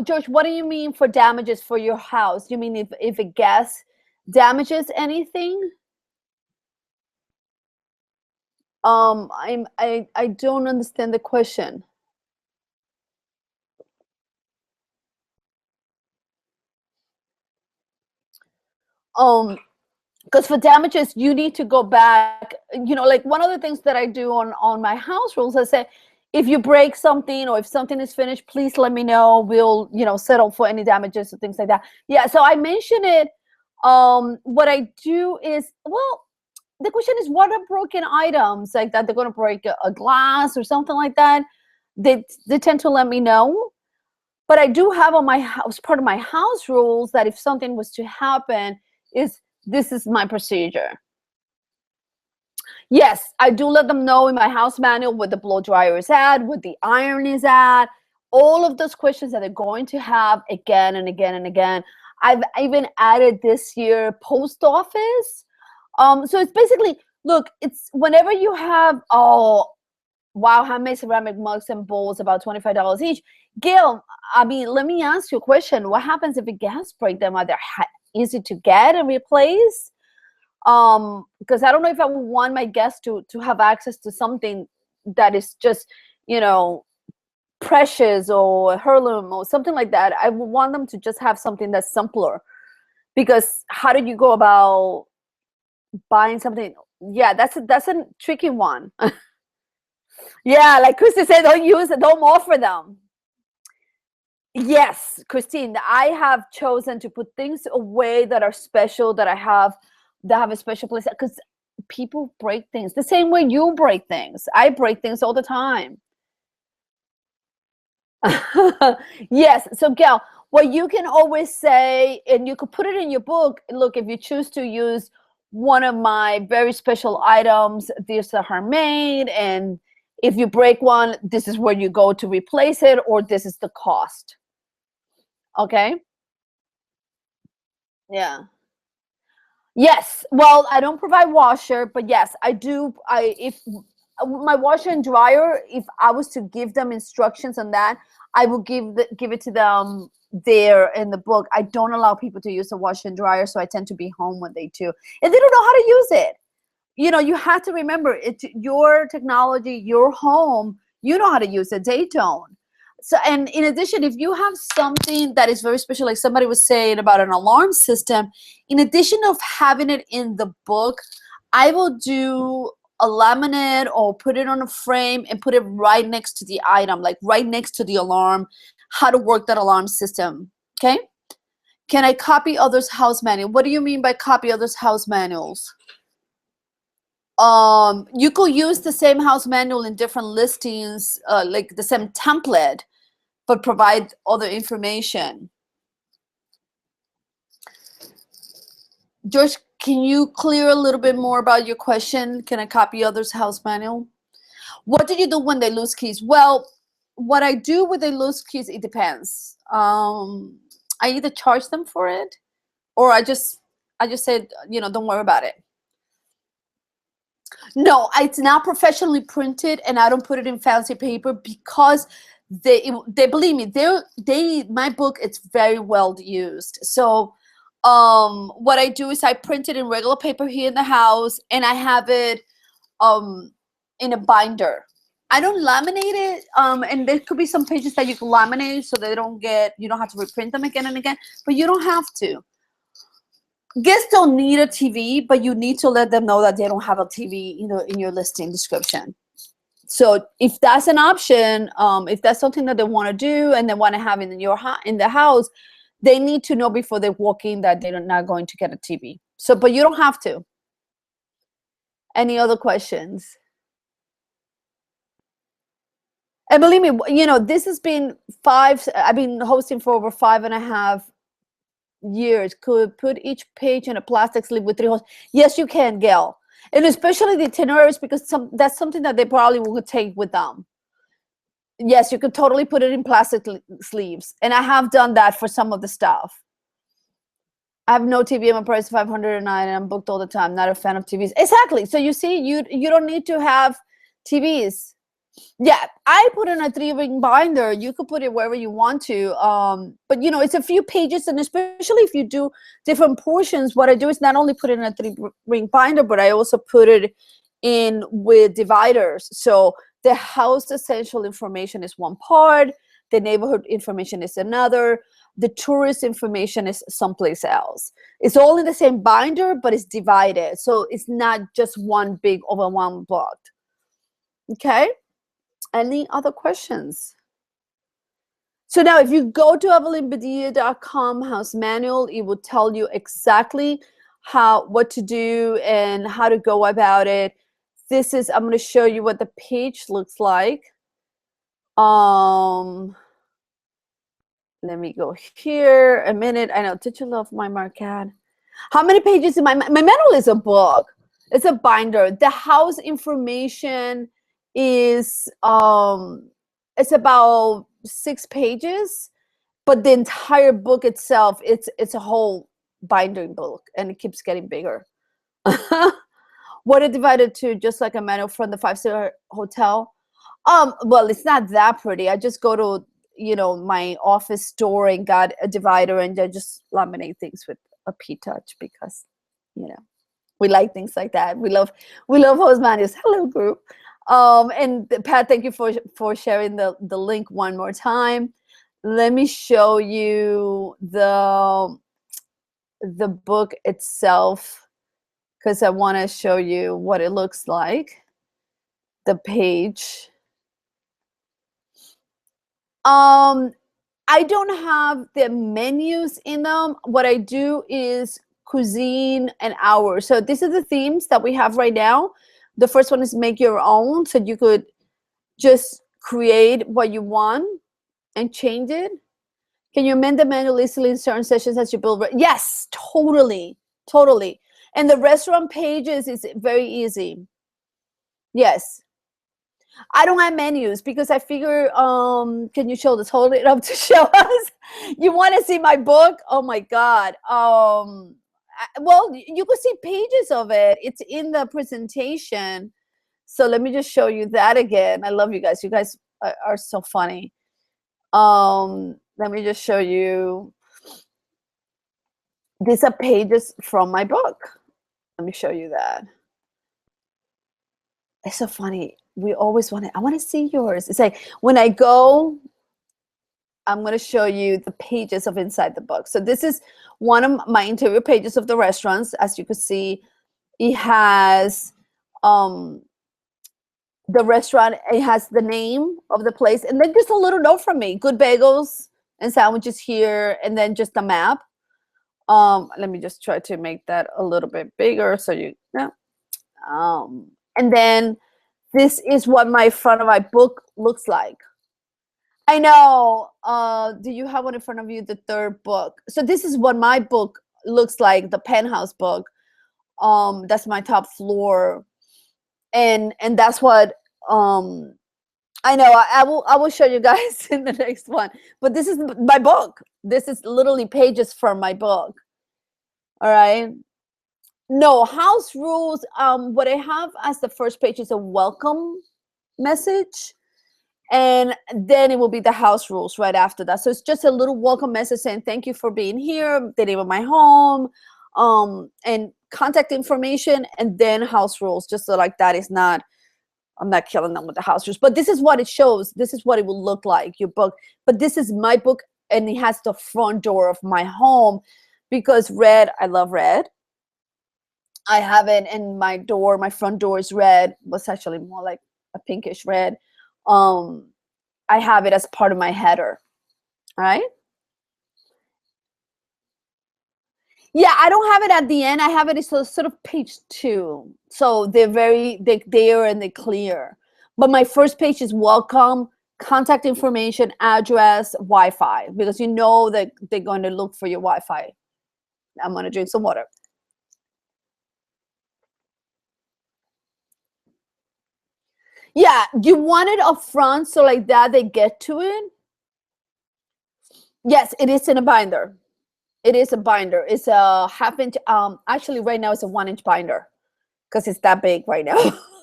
George, what do you mean for damages for your house? You mean if a guest damages anything? I don't understand the question. Because for damages, you need to go back. You know, like one of the things that I do on my house rules, I say, if you break something or if something is finished, please let me know. We'll, you know, settle for any damages or things like that. Yeah. So I mention it. What I do is, well, the question is, what are broken items like that? They're going to break a glass or something like that. They tend to let me know. But I do have on my house, part of my house rules, that if something was to happen, is this is my procedure. Yes, I do let them know in my house manual where the blow dryer is at, where the iron is at, all of those questions that they're going to have again and again and again. I've even added this year post office. So it's basically, look, it's whenever you have, oh, wow, handmade ceramic mugs and bowls, about $25 each. Gail, I mean, let me ask you a question. What happens if a gas break them? Are they easy to get and replace? Because I don't know if I would want my guests to have access to something that is just, you know, precious or heirloom or something like that. I would want them to just have something that's simpler. Because how do you go about buying something? Yeah, that's a tricky one. Yeah, like Christy said, don't use it, don't offer them. Yes, Christine, I have chosen to put things away that are special, that have a special place, because people break things the same way you break things. I break things all the time. Yes. So, Gail, what you can always say, and you could put it in your book, look, if you choose to use one of my very special items, these are handmade, and if you break one, this is where you go to replace it, or this is the cost. Okay. Yeah. Yes. Well, I don't provide washer, but yes, I do. If my washer and dryer, if I was to give them instructions on that, I will give it to them there in the book. I don't allow people to use a washer and dryer, so I tend to be home when they do, and they don't know how to use it. You know, you have to remember, it's your technology, your home. You know how to use it. They don't. So, and in addition, if you have something that is very special, like somebody was saying about an alarm system, in addition of having it in the book, I will do a laminate or put it on a frame and put it right next to the item, like right next to the alarm, how to work that alarm system. Okay. Can I copy others' house manual? What do you mean by copy others' house manuals? You could use the same house manual in different listings, like the same template, but provide other information. George, can you clear a little bit more about your question? Can I copy others' house manual? What do you do when they lose keys? Well, what I do when they lose keys, it depends. I either charge them for it, or I just said, you know, don't worry about it. No, it's not professionally printed, and I don't put it in fancy paper because they believe me, they my book, it's very well used. So what I do is I print it in regular paper here in the house, and I have it in a binder. I don't laminate it, and there could be some pages that you can laminate so they don't get, you don't have to reprint them again and again, but you don't have to. Guests don't need a TV, but you need to let them know that they don't have a TV, in your listing description. So if that's an option, if that's something that they want to do and they want to have in the house, they need to know before they walk in that they're not going to get a TV. So, but you don't have to. Any other questions? And believe me, this has been I've been hosting for over 5.5 years. Could put each page in a plastic sleeve with 3 holes. Yes, you can, Gail. And especially the itineraries, because that's something that they probably will take with them. Yes, you could totally put it in plastic sleeves. And I have done that for some of the stuff. I have no TV. I'm a price of 509 and I'm booked all the time. Not a fan of TVs. Exactly. So you see, you don't need to have TVs. Yeah, I put in a 3-ring binder. You could put it wherever you want to. But it's a few pages, and especially if you do different portions, what I do is not only put it in a 3-ring binder, but I also put it in with dividers. So the house essential information is one part, the neighborhood information is another, the tourist information is someplace else. It's all in the same binder, but it's divided. So it's not just one big overwhelmed book. Okay? Any other questions? So now if you go to evelynbedilla.com house manual, it will tell you exactly what to do and how to go about it. I'm going to show you what the page looks like. Let me go here a minute. I know, did you love my marquette? How many pages in my manual is a book? It's a binder. The house information is it's about 6 pages, but the entire book itself, it's a whole binding book, and it keeps getting bigger. What it divided to, just like a manual from the 5-star hotel. Well, it's not that pretty. I just go to my office store and got a divider, and I just laminate things with a P-Touch because we like things like that. We love house manuals. Hello, group. And Pat, thank you for sharing the link one more time. Let me show you the book itself, because I want to show you what it looks like. The page. I don't have the menus in them. What I do is cuisine and hours. So these are the themes that we have right now. The first one is make your own. So you could just create what you want and change it. Can you amend the menu easily in certain sessions as you build? Yes, totally. And the restaurant pages is very easy. Yes. I don't have menus because I figure, can you hold it up to show us? You want to see my book? Oh my God. Well, you could see pages of it. It's in the presentation. So let me just show you that again. I love you guys. You guys are so funny. Let me just show you. These are pages from my book. Let me show you that. It's so funny. We always I want to see yours. It's like when I go, I'm going to show you the pages of inside the book. So this is one of my interior pages of the restaurants. As you can see, it has the restaurant. It has the name of the place. And then just a little note from me. Good bagels and sandwiches here. And then just a map. Let me just try to make that a little bit bigger so you know. And then this is what my front of my book looks like. I know. Do you have one in front of you? The third book. So this is what my book looks like, the penthouse book. That's my top floor. And that's what I know. I will show you guys in the next one. But this is my book. This is literally pages from my book. All right. No, house rules. What I have as the first page is a welcome message, and then it will be the house rules right after that. So it's just a little welcome message saying thank you for being here, the name of my home, and contact information, and then house rules. Just so like that is not I'm not killing them with the house rules, but this is what it shows. This is what it will look like, your book. But this is my book, and it has the front door of my home because red, I love red. I have it in my door. My front door is red. Was actually more like a pinkish red. I have it as part of my header. All right. Yeah, I don't have it at the end. I have it as sort of page 2. So they're there and they're clear. But my first page is welcome, contact information, address, Wi-Fi, because you know that they're going to look for your Wi-Fi. I'm going to drink some water. Yeah, you want it up front so like that they get to it. Yes, it is in a binder. It is a binder. It's a half-inch. Actually, right now it's a 1-inch binder because it's that big right now.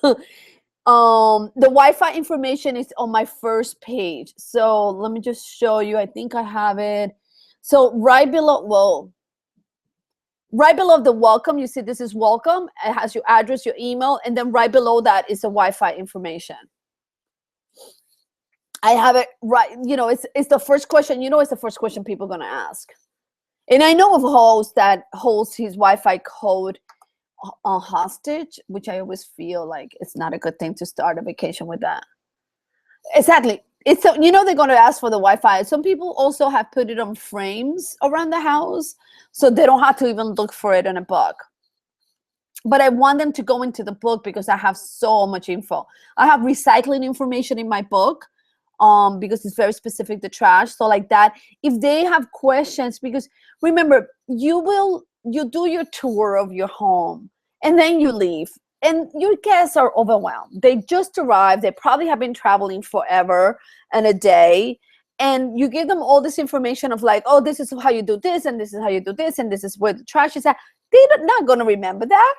The Wi-Fi information is on my first page. So let me just show you. I think I have it. So right below the welcome, you see this is welcome. It has your address, your email, and then right below that is the Wi-Fi information. I have it right. It's the first question. It's the first question people are gonna ask. And I know of a host that holds his Wi-Fi code hostage, which I always feel like it's not a good thing to start a vacation with that. Exactly. They're going to ask for the Wi-Fi. Some people also have put it on frames around the house, so they don't have to even look for it in a book. But I want them to go into the book because I have so much info. I have recycling information in my book because it's very specific to trash. So like that, if they have questions, because remember, you do your tour of your home and then you leave. And your guests are overwhelmed. They just arrived. They probably have been traveling forever and a day. And you give them all this information of like, oh, this is how you do this, and this is how you do this, and this is where the trash is at. They're not going to remember that.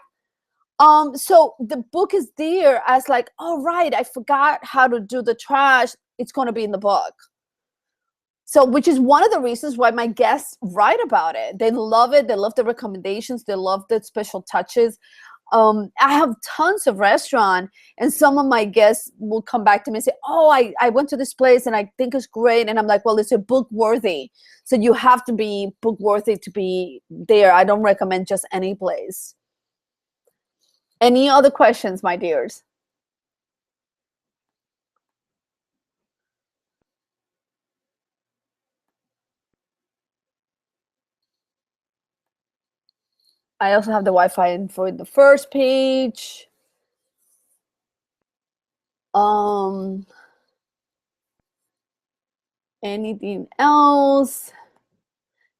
So the book is there as like, oh, right, I forgot how to do the trash. It's going to be in the book. So, which is one of the reasons why my guests write about it. They love it. They love the recommendations. They love the special touches. I have tons of restaurants, and some of my guests will come back to me and say, oh, I went to this place and I think it's great. And I'm like, well, it's a book worthy. So you have to be book worthy to be there. I don't recommend just any place. Any other questions, my dears? I also have the Wi-Fi info in the first page. Anything else?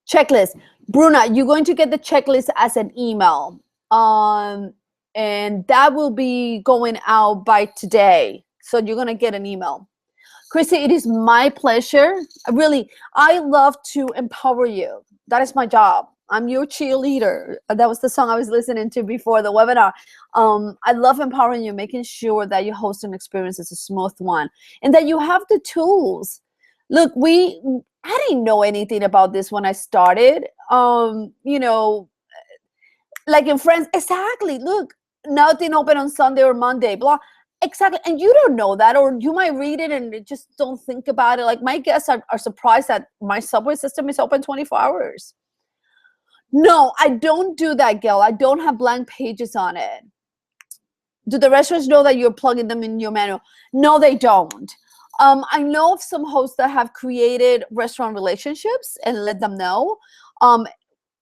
Checklist. Bruna, you're going to get the checklist as an email. And that will be going out by today. So you're going to get an email. Chrissy, it is my pleasure. Really, I love to empower you. That is my job. I'm your cheerleader. That was the song I was listening to before the webinar. I love empowering you, making sure that your hosting experience is a smooth one and that you have the tools. Look, I didn't know anything about this when I started. Like in France, exactly. Look, nothing open on Sunday or Monday, blah. Exactly. And you don't know that, or you might read it and just don't think about it. Like my guests are surprised that my subway system is open 24 hours. No, I don't do that, Gail. I don't have blank pages on it. Do the restaurants know that you're plugging them in your manual? No, they don't. I know of some hosts that have created restaurant relationships and let them know.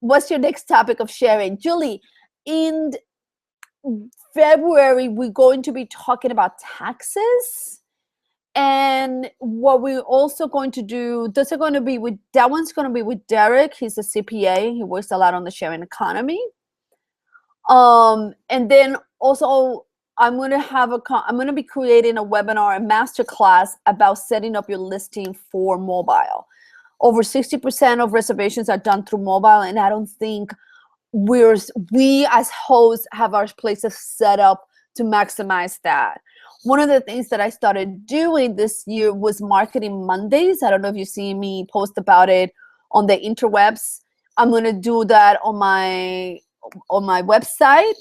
What's your next topic of sharing? Julie, in February, we're going to be talking about taxes. And what we're also going to do, that one's going to be with Derek. He's a CPA. He works a lot on the sharing economy. And then also I'm going to be creating a webinar, a masterclass about setting up your listing for mobile. Over 60% of reservations are done through mobile, and I don't think we as hosts have our places set up to maximize that. One of the things that I started doing this year was Marketing Mondays. I don't know if you see me post about it on the interwebs. I'm going to do that on my website.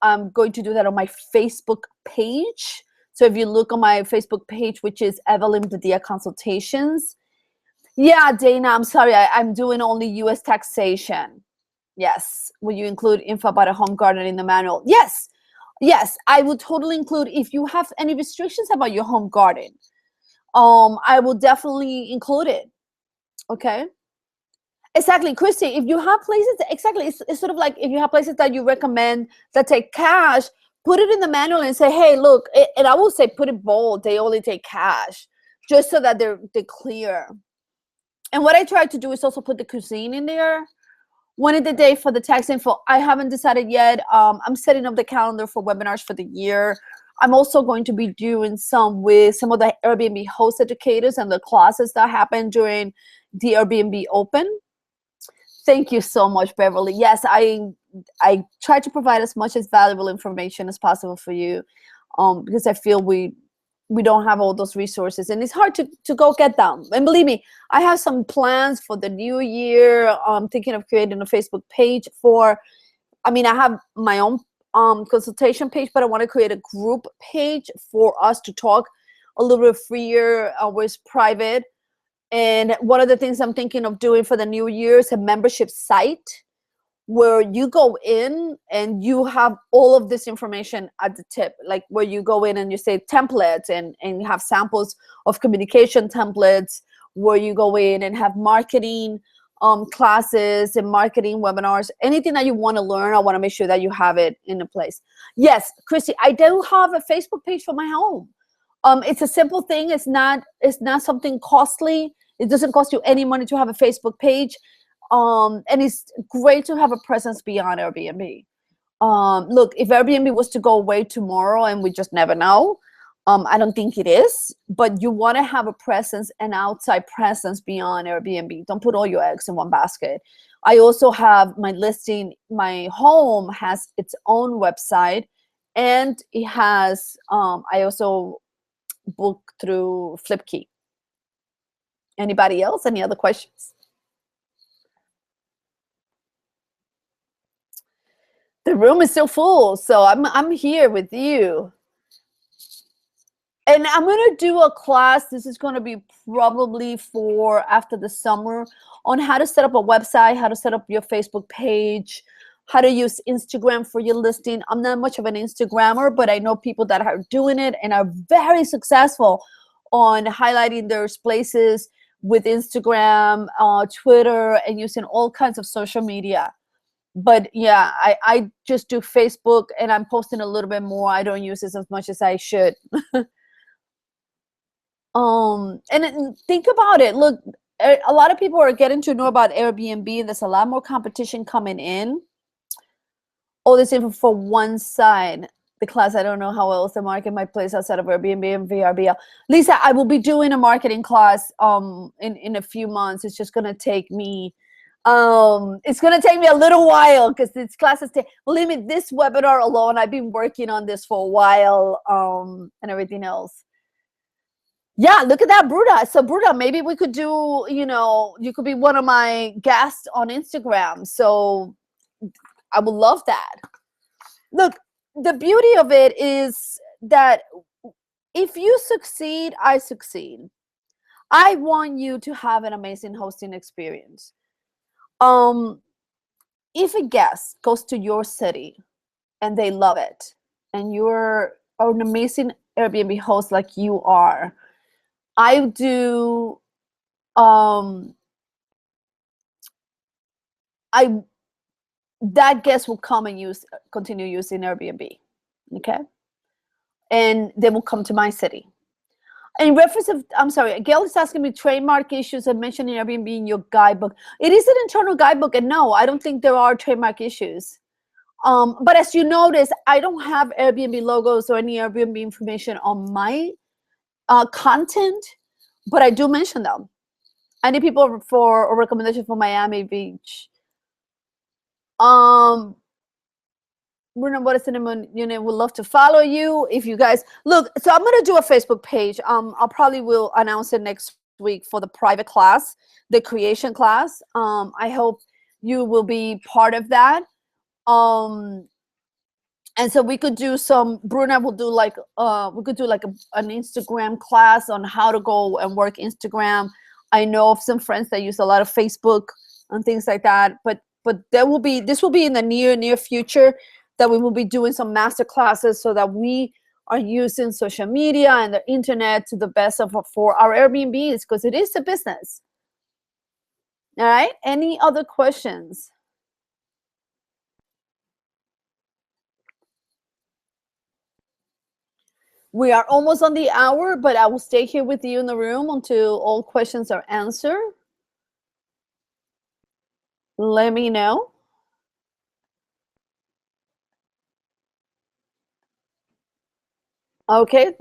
I'm going to do that on my Facebook page. So if you look on my Facebook page, which is Evelyn Badia Consultations. Yeah, Dana, I'm sorry. I'm doing only U.S. taxation. Yes. Will you include info about a home garden in the manual? Yes. Yes, I would totally include if you have any restrictions about your home garden. I will definitely include it. Okay. Exactly, Christy. If you have places, exactly, it's sort of like if you have places that you recommend that take cash, put it in the manual and say, hey, look, and I will say put it bold. They only take cash, just so that they're clear. And what I try to do is also put the cuisine in there. One of the day for the tax info, I haven't decided yet. I'm setting up the calendar for webinars for the year. I'm also going to be doing some with some of the Airbnb host educators and the classes that happen during the Airbnb Open. Thank you so much, Beverly. Yes, I try to provide as much as valuable information as possible for you, because I feel we don't have all those resources, and it's hard to go get them. And believe me, I have some plans for the new year. I'm thinking of creating a Facebook page for. I mean, I have my own consultation page, but I want to create a group page for us to talk a little bit freer, with private. And one of the things I'm thinking of doing for the new year is a membership site where you go in and you have all of this information at the tip, like where you go in and you say templates and you have samples of communication templates, where you go in and have marketing classes and marketing webinars. Anything that you want to learn, I want to make sure that you have it in a place. Yes, Christy, I do have a Facebook page for my home. It's a simple thing. It's not something costly. It doesn't cost you any money to have a Facebook page. And it's great to have a presence beyond Airbnb. Look, if Airbnb was to go away tomorrow, and we just never know, I don't think it is, but you want to have a presence, an outside presence beyond Airbnb. Don't put all your eggs in one basket. I also have my listing. My home has its own website, and it has, I also book through Flipkey. Anybody else? Any other questions? The room is still full, so I'm here with you. And I'm going to do a class. This is going to be probably for after the summer, on how to set up a website, how to set up your Facebook page, how to use Instagram for your listing. I'm not much of an Instagrammer, but I know people that are doing it and are very successful on highlighting their places with Instagram, Twitter, and using all kinds of social media. But yeah, I just do Facebook, and I'm posting a little bit more. I don't use this as much as I should. And think about it. Look, a lot of people are getting to know about Airbnb, and there's a lot more competition coming in. All this info for one side. The class, I don't know how else to market my place outside of Airbnb and VRBL. Lisa, I will be doing a marketing class in a few months. It's just gonna take me it's gonna take me a little while, because this classes take, believe me, this webinar alone, I've been working on this for a while, and everything else. Yeah, look at that, Bruda. So Bruda, maybe we could do, you could be one of my guests on Instagram. So I would love that. Look, the beauty of it is that if you succeed, I succeed. I want you to have an amazing hosting experience. If a guest goes to your city and they love it, and you're an amazing Airbnb host like you are, I do, that guest will come and continue using Airbnb, okay? And they will come to my city. In reference of, I'm sorry, Gail is asking me trademark issues and mentioning Airbnb in your guidebook. It is an internal guidebook, and no, I don't think there are trademark issues. But as you notice, I don't have Airbnb logos or any Airbnb information on my content, but I do mention them. I need people for a recommendation for Miami Beach. Bruno, what is the name? Would love to follow you. If you guys look, so I'm gonna do a Facebook page. I'll probably will announce it next week for the private class, the creation class. I hope you will be part of that. And And so we could do some, Bruna will do like, we could do like an Instagram class on how to go and work Instagram. I know of some friends that use a lot of Facebook and things like that, but this will be in the near future that we will be doing some master classes so that we are using social media and the internet to the best of for our Airbnbs, because it is a business. All right. Any other questions? We are almost on the hour, but I will stay here with you in the room until all questions are answered. Let me know. Okay.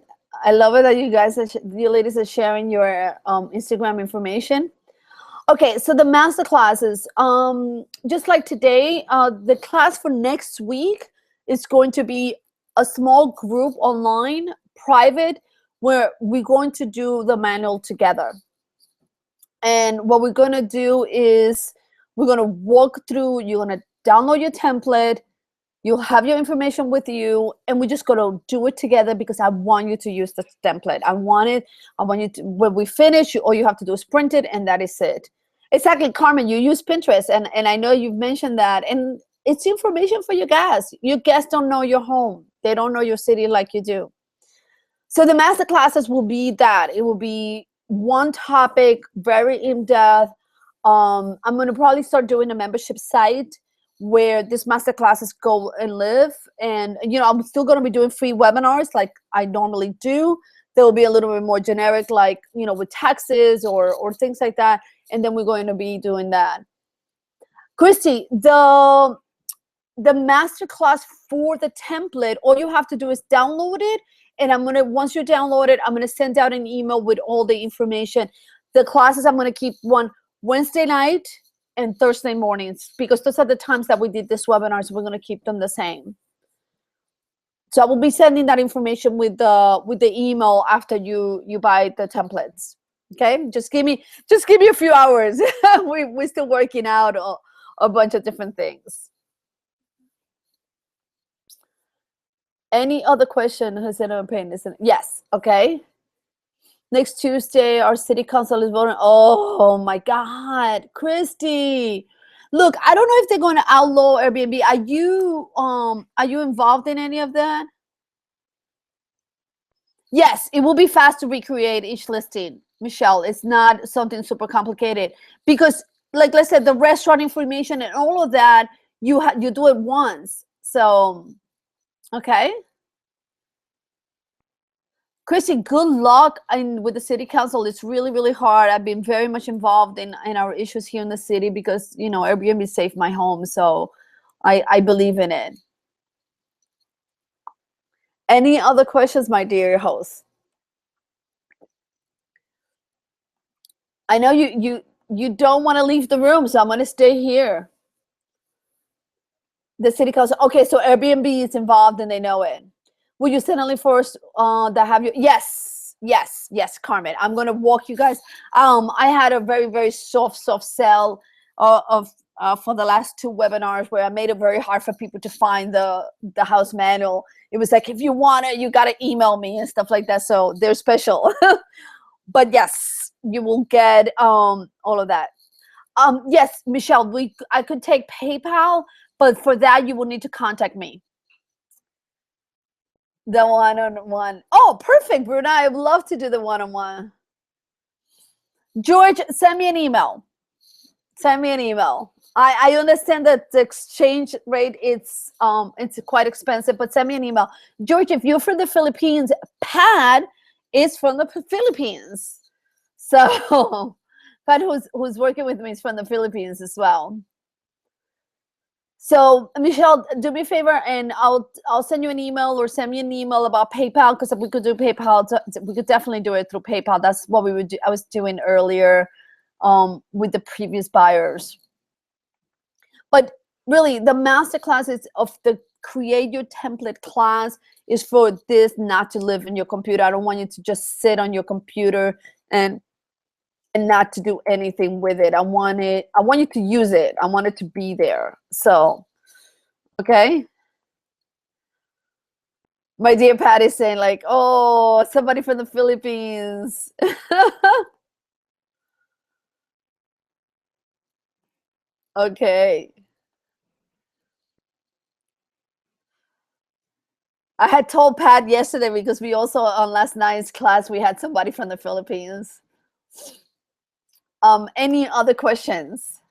I love it that you ladies are sharing your Instagram information. Okay, so the master classes, just like today, the class for next week is going to be a small group online, private, where we're going to do the manual together. And what we're going to do is we're going to walk through, you're going to download your template, you'll have your information with you, and we're just going to do it together because I want you to use the template. I want you to, when we finish, all you have to do is print it, and that is it. Exactly, Carmen, you use Pinterest, and I know you've mentioned that, and it's information for your guests. Your guests don't know your home. They don't know your city like you do. So the master classes will be that. It will be one topic, very in-depth. I'm going to probably start doing a membership site where this master classes go and live. And, I'm still going to be doing free webinars like I normally do. They'll be a little bit more generic, like, with taxes or things like that. And then we're going to be doing that. Christy, the masterclass for the template, all you have to do is download it. And once you download it, I'm going to send out an email with all the information. The classes, I'm going to keep one Wednesday night and Thursday mornings, because those are the times that we did this webinar. So we're going to keep them the same. So I will be sending that information with the email after you buy the templates. Okay, just give me a few hours. We're still working out a bunch of different things. Any other question? Has anyone paying this? Yes. Okay. Next Tuesday, our city council is voting. Oh my God, Christy! Look, I don't know if they're going to outlaw Airbnb. Are you involved in any of that? Yes, it will be fast to recreate each listing, Michelle. It's not something super complicated because, like I said, the restaurant information and all of that, you do it once. So, okay. Christy, good luck with the city council. It's really, really hard. I've been very much involved in our issues here in the city because, Airbnb saved my home. So I believe in it. Any other questions, my dear host? I know you don't want to leave the room, so I'm going to stay here. The city council. Okay, so Airbnb is involved and they know it. Will you send a link for us that have you? Yes, Carmen. I'm going to walk you guys. I had a very, very soft sell for the last 2 webinars where I made it very hard for people to find the house manual. It was like, if you want it, you got to email me and stuff like that. So they're special. But yes, you will get all of that. Yes, Michelle, I could take PayPal, but for that, you will need to contact me. The one-on-one. Oh, perfect, Bruna. I would love to do the one-on-one. George, send me an email. Send me an email. I understand that the exchange rate it's quite expensive, but send me an email. George, if you're from the Philippines, Pat is from the Philippines. So Pat, who's working with me, is from the Philippines as well. So Michelle, do me a favor, and I'll send you an email or send me an email about PayPal, because if we could do PayPal, we could definitely do it through PayPal. That's what we would do. I was doing earlier with the previous buyers. But really, the masterclass is of the create your template class is for this not to live in your computer. I don't want you to just sit on your computer and not to do anything with it. I want you to use it. I want it to be there. So, okay. My dear Pat is saying like, oh, somebody from the Philippines. Okay. I had told Pat yesterday because we also on last night's class we had somebody from the Philippines. Any other questions?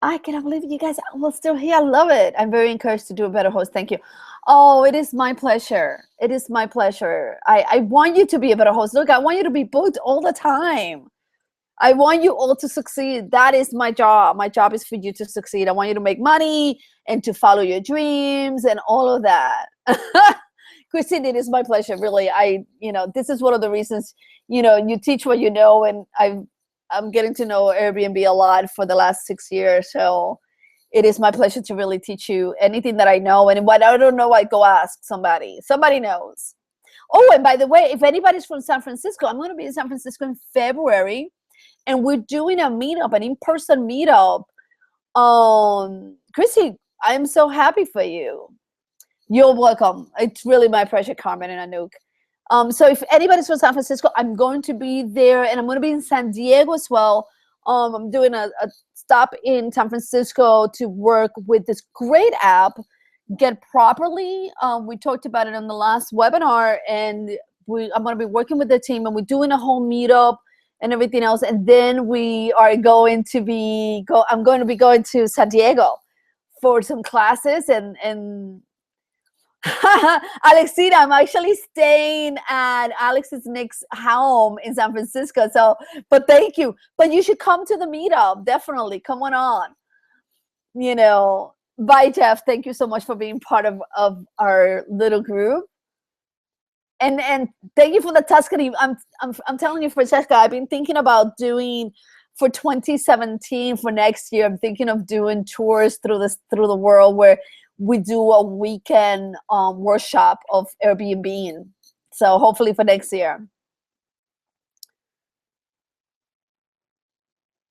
I cannot believe you guys are still here. I love it. I'm very encouraged to do a better host. Thank you. Oh, it is my pleasure. It is my pleasure. I want you to be a better host. Look, I want you to be booked all the time. I want you all to succeed. That is my job. My job is for you to succeed. I want you to make money and to follow your dreams and all of that. Christine, it is my pleasure. Really, this is one of the reasons, you teach what you know, and I'm getting to know Airbnb a lot for the last 6 years. So it is my pleasure to really teach you anything that I know. And what I don't know, I go ask somebody. Somebody knows. Oh, and by the way, if anybody's from San Francisco, I'm going to be in San Francisco in February, and we're doing a meetup, an in-person meetup. Chrissy, I'm so happy for you. You're welcome. It's really my pleasure, Carmen and Anouk. So if anybody's from San Francisco, I'm going to be there, and I'm going to be in San Diego as well. I'm doing a stop in San Francisco to work with this great app, Get Properly. We talked about it on the last webinar, and I'm going to be working with the team, and we're doing a whole meetup and everything else. And then we are going to I'm going to be going to San Diego for some classes, and Alexina, I'm actually staying at Alex's next home in San Francisco. So, but thank you. But you should come to the meetup. Definitely. Come on. Bye, Jeff. Thank you so much for being part of our little group. And thank you for the Tuscany. I'm telling you, Francesca, I've been thinking about doing for 2017 for next year. I'm thinking of doing tours through the world where we do a weekend workshop of Airbnb. So hopefully for next year.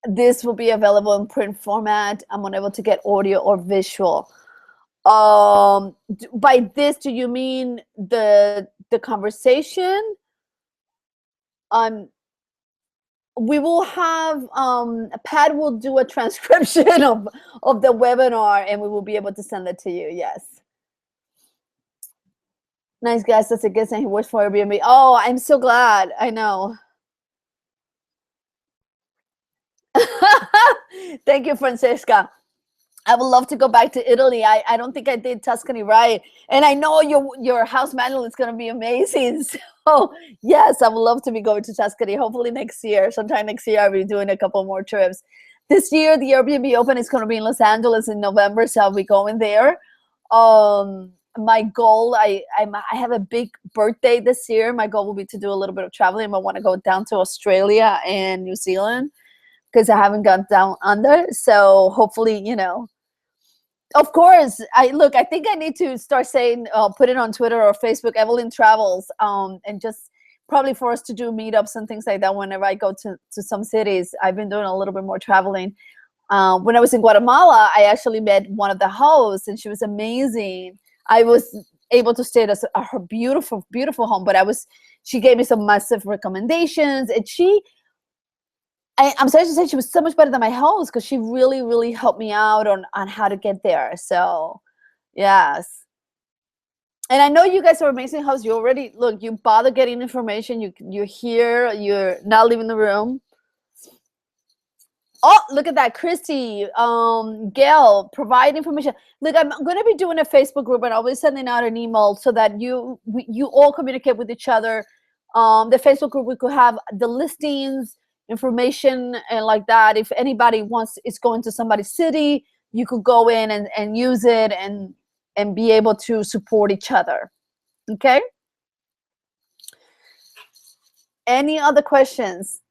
This will be available in print format. I'm unable to get audio or visual. By this, do you mean the conversation? We will have Pat will do a transcription of the webinar, and we will be able to send it to you. Yes. Nice guys. That's a guest, and he works for Airbnb. Oh, I'm so glad. I know. Thank you, Francesca. I would love to go back to Italy. I don't think I did Tuscany right. And I know your house manual is going to be amazing. So, yes, I would love to be going to Tuscany. Hopefully next year, sometime next year, I'll be doing a couple more trips. This year, the Airbnb Open is going to be in Los Angeles in November, so I'll be going there. My goal, I have a big birthday this year. My goal will be to do a little bit of traveling. I want to go down to Australia and New Zealand because I haven't gone down under. So hopefully, of course, I think I need to start saying, put it on Twitter or Facebook, Evelyn Travels, and just probably for us to do meetups and things like that whenever I go to some cities. I've been doing a little bit more traveling. When I was in Guatemala, I actually met one of the hosts, and she was amazing. I was able to stay at her beautiful, beautiful home, but she gave me some massive recommendations, and I'm sorry to say she was so much better than my host because she really, really helped me out on how to get there. So, yes. And I know you guys are amazing hosts. You already, look, you bother getting information. You're here. You're not leaving the room. Oh, look at that. Christy, Gail, provide information. Look, I'm going to be doing a Facebook group, and I'll be sending out an email so that you all communicate with each other. The Facebook group, we could have the listings, information, and like that. If anybody is going to somebody's city, you could go in and use it and be able to support each other. Okay? Any other questions?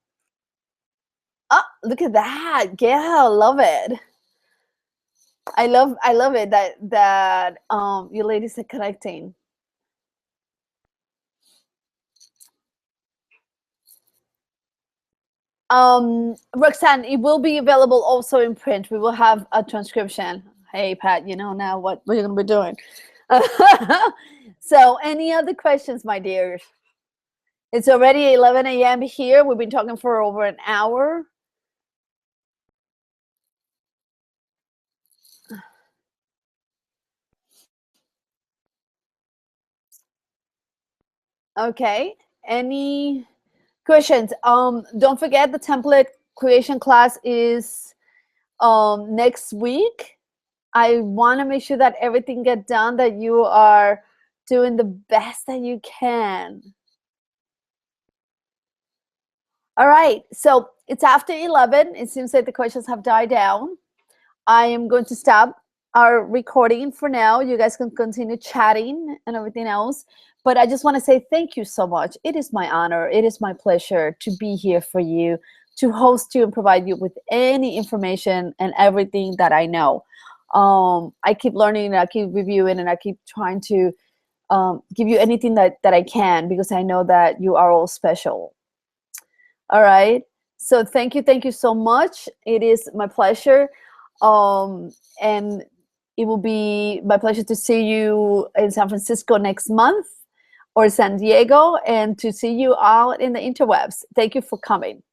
Oh, look at that. Yeah, love it. I love it that you ladies are connecting. Roxanne, it will be available also in print. We will have a transcription. Hey, Pat, you know now what we're going to be doing. So, any other questions, my dears? It's already 11 a.m. here. We've been talking for over an hour. Okay. Any questions? Don't forget the template creation class is next week. I want to make sure that everything gets done, that you are doing the best that you can. All right. So it's after 11. It seems like the questions have died down. I am going to stop our recording for now. You guys can continue chatting and everything else. But I just want to say thank you so much. It is my honor. It is my pleasure to be here for you, to host you and provide you with any information and everything that I know. I keep learning and I keep reviewing and I keep trying to give you anything that I can, because I know that you are all special. All right. So thank you so much. It is my pleasure. And it will be my pleasure to see you in San Francisco next month, or San Diego, and to see you out in the interwebs. Thank you for coming.